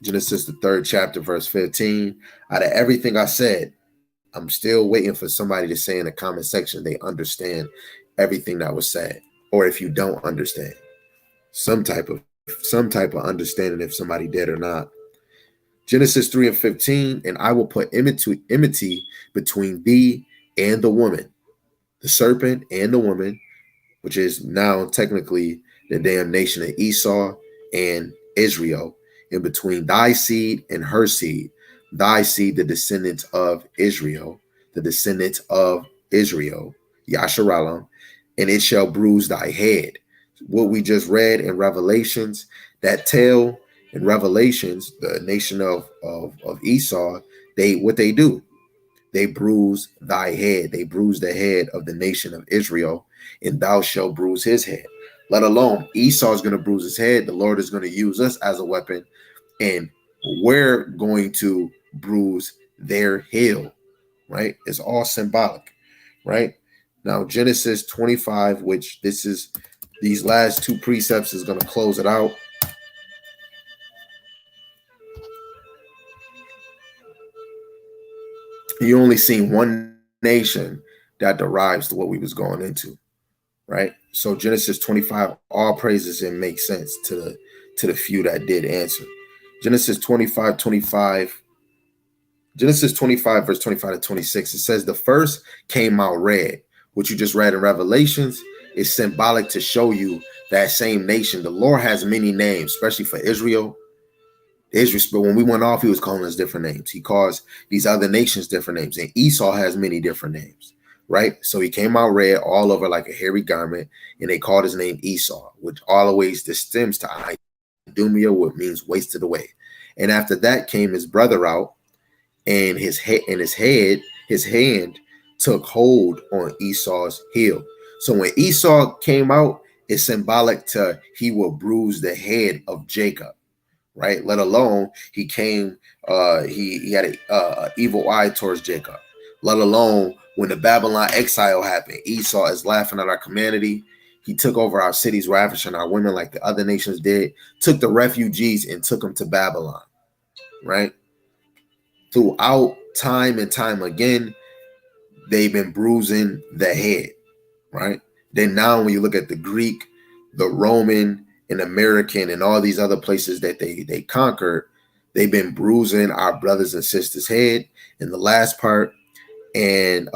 Genesis, the 3rd chapter, verse 15. Out of everything I said, I'm still waiting for somebody to say in the comment section they understand everything that was said. Or if you don't understand, some type of understanding if somebody did or not. Genesis 3 and 15, and I will put enmity between thee and the woman, the serpent and the woman, which is now technically the damn nation of Esau and Israel, in between thy seed and her seed. Thy seed, the descendants of Israel, Yasharal, and it shall bruise thy head. What we just read in Revelations, that tale in Revelations, the nation of Esau, what they do? They bruise thy head. They bruise the head of the nation of Israel, and thou shalt bruise his head. Let alone Esau is going to bruise his head. The Lord is going to use us as a weapon, and we're going to bruise their heel, right? It's all symbolic, right? Now, Genesis 25, which these last two precepts is going to close it out. You only seen one nation that derives to what we was going into, right? So Genesis 25, all praises and makes sense to the few that did answer. Genesis 25, verse 25 to 26, it says the first came out red. What you just read in Revelations is symbolic to show you that same nation. The Lord has many names, especially for Israel. But when we went off, he was calling us different names. He calls these other nations different names. And Esau has many different names, right? So he came out red all over like a hairy garment, and they called his name Esau, which always stems to Idumea, which means wasted away. And after that came his brother out, and his hand took hold on Esau's heel. So when Esau came out, it's symbolic to he will bruise the head of Jacob, right? Let alone he came, he had a evil eye towards Jacob. Let alone when the Babylon exile happened, Esau is laughing at our community. He took over our cities, ravishing our women like the other nations did, took the refugees and took them to Babylon, right? Throughout time and time again, they've been bruising the head, right? Then now when you look at the Greek, the Roman, and American, and all these other places that they conquered, they've been bruising our brothers and sisters' head. In the last part, and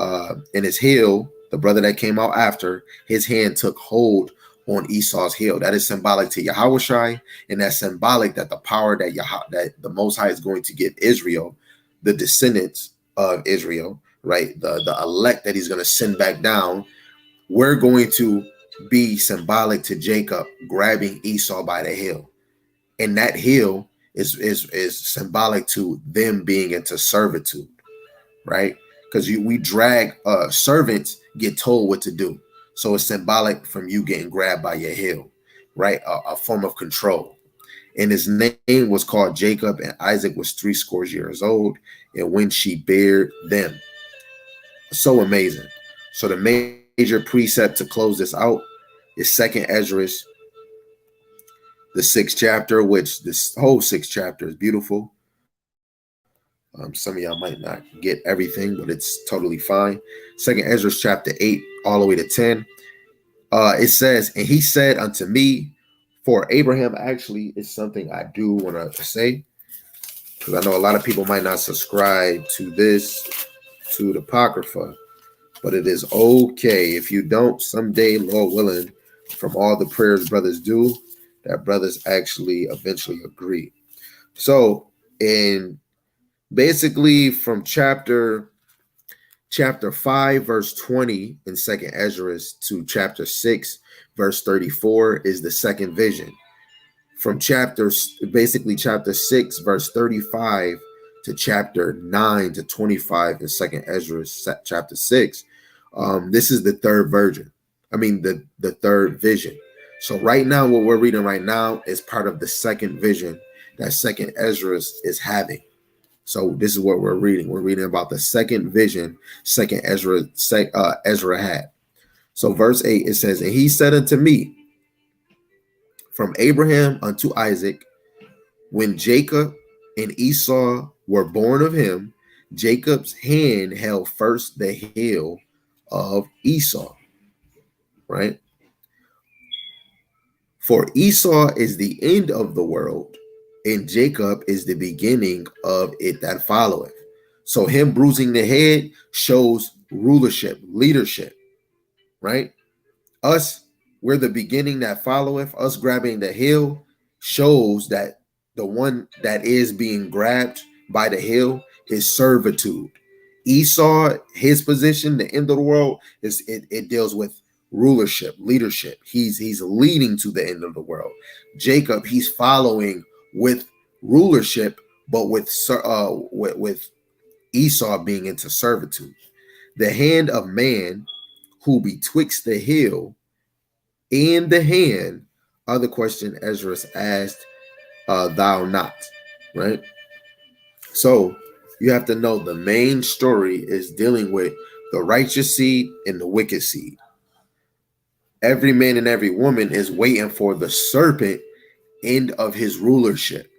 in his heel, the brother that came out after, his hand took hold on Esau's heel. That is symbolic to Yahushai, and that's symbolic that the power that the Most High is going to give Israel, the descendants of Israel, right? The elect that he's going to send back down, we're going to be symbolic to Jacob grabbing Esau by the heel. And that heel is symbolic to them being into servitude, right? Because we drag servants get told what to do. So it's symbolic from you getting grabbed by your heel, right? A form of control. And his name was called Jacob, and Isaac was 80 years old, and when she bare them. So amazing. So the major precept to close this out is 2nd Ezra, the 6th chapter, which this whole 6th chapter is beautiful. Some of y'all might not get everything, but it's totally fine. 2nd Ezra chapter 8 all the way to 10. It says, and he said unto me, for Abraham actually is something I do want to say, because I know a lot of people might not subscribe to the Apocrypha, but it is okay if you don't. Someday, Lord willing, from all the prayers brothers do, that brothers actually eventually agree. So in basically from chapter 5 verse 20 in 2nd Ezra to chapter 6 verse 34 is the second vision. From chapter 6 verse 35 to chapter 9 to 25 in 2nd Ezra chapter 6, this is the third version. The third vision. So right now, what we're reading right now is part of the second vision that 2nd Ezra is having. So this is what we're reading. We're reading about the second vision 2nd Ezra had. So verse 8, it says, and he said unto me, from Abraham unto Isaac, when Jacob and Esau were born of him, Jacob's hand held first the heel of Esau, right? For Esau is the end of the world, and Jacob is the beginning of it that followeth. So him bruising the head shows rulership, leadership, right? Us, we're the beginning that followeth. Us grabbing the heel shows that the one that is being grabbed by the heel is servitude. Esau, his position, the end of the world, it deals with rulership, leadership. He's leading to the end of the world. Jacob, he's following with rulership, but with Esau being into servitude. The hand of man who betwixt the hill and the hand, other question Ezra asked, thou not, right? So you have to know the main story is dealing with the righteous seed and the wicked seed. Every man and every woman is waiting for the serpent end of his rulership.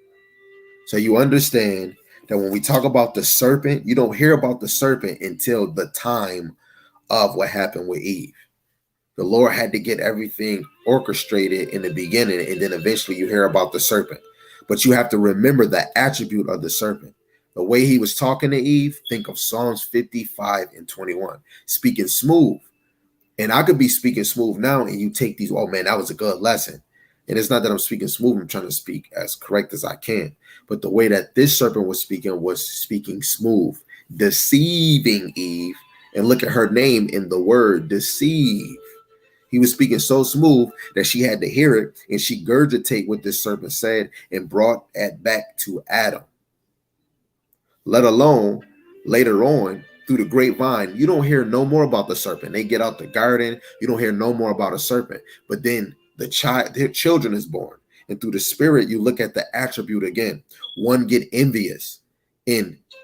So you understand that when we talk about the serpent, you don't hear about the serpent until the time of what happened with Eve. The Lord had to get everything orchestrated in the beginning, and then eventually you hear about the serpent. But you have to remember the attribute of the serpent. The way he was talking to Eve, think of Psalms 55 and 21, speaking smooth. And I could be speaking smooth now, and you take these, oh man, that was a good lesson. And it's not that I'm speaking smooth, I'm trying to speak as correct as I can. But the way that this serpent was speaking smooth, deceiving Eve. And look at her name in the word deceive. He was speaking so smooth that she had to hear it, and she gurgitate what this serpent said and brought it back to Adam. Let alone later on through the grapevine, you don't hear no more about the serpent. They get out the garden, you don't hear no more about a serpent. But then their children is born, and through the spirit, you look at the attribute again. One get envious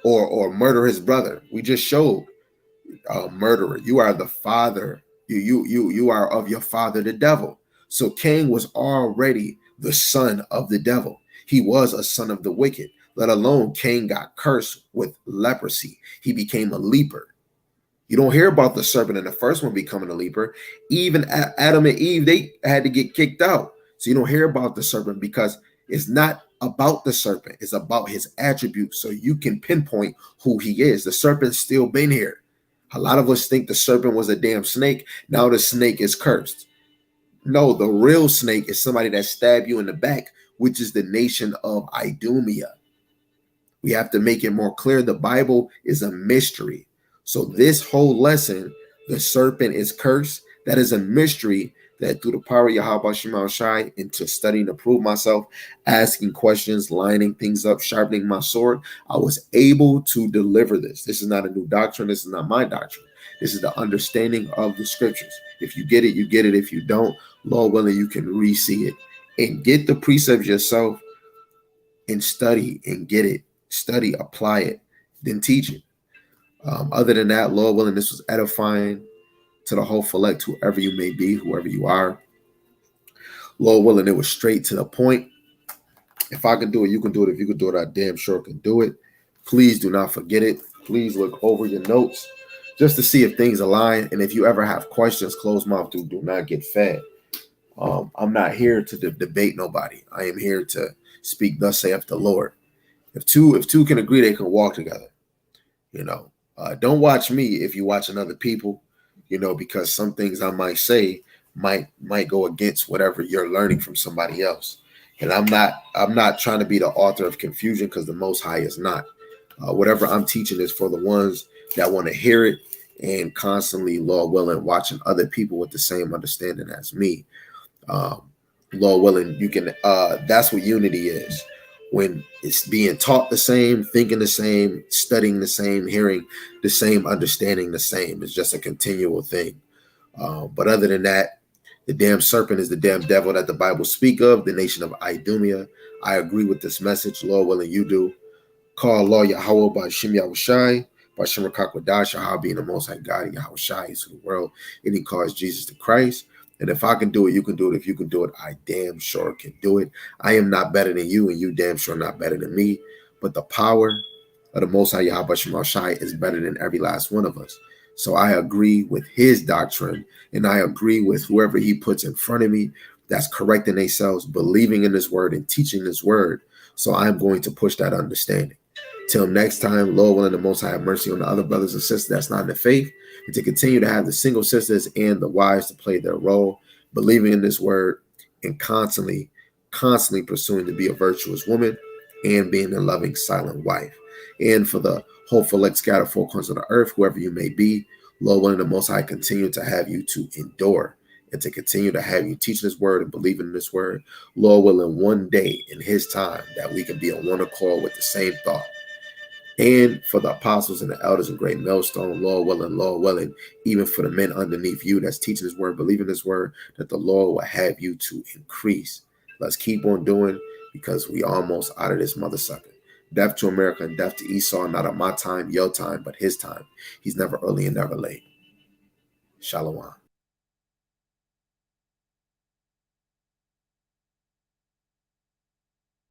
or murder his brother. We just showed murderer. You are the father. You are of your father, the devil. So Cain was already the son of the devil. He was a son of the wicked. Let alone Cain got cursed with leprosy. He became a leper. You don't hear about the serpent in the first one becoming a leper. Even Adam and Eve, they had to get kicked out. So you don't hear about the serpent because it's not about the serpent. It's about his attributes. So you can pinpoint who he is. The serpent's still been here. A lot of us think the serpent was a damn snake. Now the snake is cursed. No, the real snake is somebody that stabbed you in the back, which is the nation of Idumea. We have to make it more clear. The Bible is a mystery. So this whole lesson, the serpent is cursed. That is a mystery that through the power of Yahweh Shema Shai, into studying to prove myself, asking questions, lining things up, sharpening my sword, I was able to deliver this. This is not a new doctrine. This is not my doctrine. This is the understanding of the scriptures. If you get it, you get it. If you don't, Lord willing, you can re-see it and get the precepts yourself and study and get it. Study, apply it, then teach it. Other than that, Lord willing, this was edifying to the whole select, whoever you may be, whoever you are. Lord willing, it was straight to the point. If I can do it, you can do it. If you can do it, I damn sure can do it. Please do not forget it. Please look over your notes just to see if things align. And if you ever have questions, closed mouth do not get fed. I'm not here to debate nobody. I am here to speak, thus saith the Lord. If two can agree, they can walk together. Don't watch me if you're watching other people, because some things I might say might go against whatever you're learning from somebody else. And I'm not trying to be the author of confusion, because the Most High is not. Whatever I'm teaching is for the ones that want to hear it and constantly, Lord willing, watching other people with the same understanding as me. Lord willing, you can. That's what unity is. When it's being taught the same, thinking the same, studying the same, hearing the same, understanding the same. It's just a continual thing. But other than that, the damn serpent is the damn devil that the Bible speak of, the nation of Idumea. I agree with this message. Lord willing, you do. Call Allah Yahweh by Shem Yahushai, by Shem Rakakwadash, Yahweh being the Most High God, and Yahushai is to the world, and he calls Jesus the Christ. And if I can do it, you can do it. If you can do it, I damn sure can do it. I am not better than you, and you damn sure not better than me. But the power of the Most High Yahweh Shema Shai is better than every last one of us. So I agree with his doctrine, and I agree with whoever he puts in front of me that's correcting themselves, believing in his word and teaching his word. So I'm going to push that understanding. Till next time, Lord willing, the Most High have mercy on the other brothers and sisters that's not in the faith, and to continue to have the single sisters and the wives to play their role, believing in this word, and constantly pursuing to be a virtuous woman and being a loving, silent wife. And for the hopeful, scattered four corners of the earth, whoever you may be, Lord willing, the Most High continue to have you to endure and to continue to have you teaching His word and believing in His word. Lord willing, one day in His time that we can be on one accord with the same thought. And for the apostles and the elders of Great Millstone, Lord willing, even for the men underneath you that's teaching His word, believing His word, that the Lord will have you to increase. Let's keep on doing, because we almost out of this mother sucker. Death to America and death to Esau, not at my time, your time, but His time. He's never early and never late. Shalom.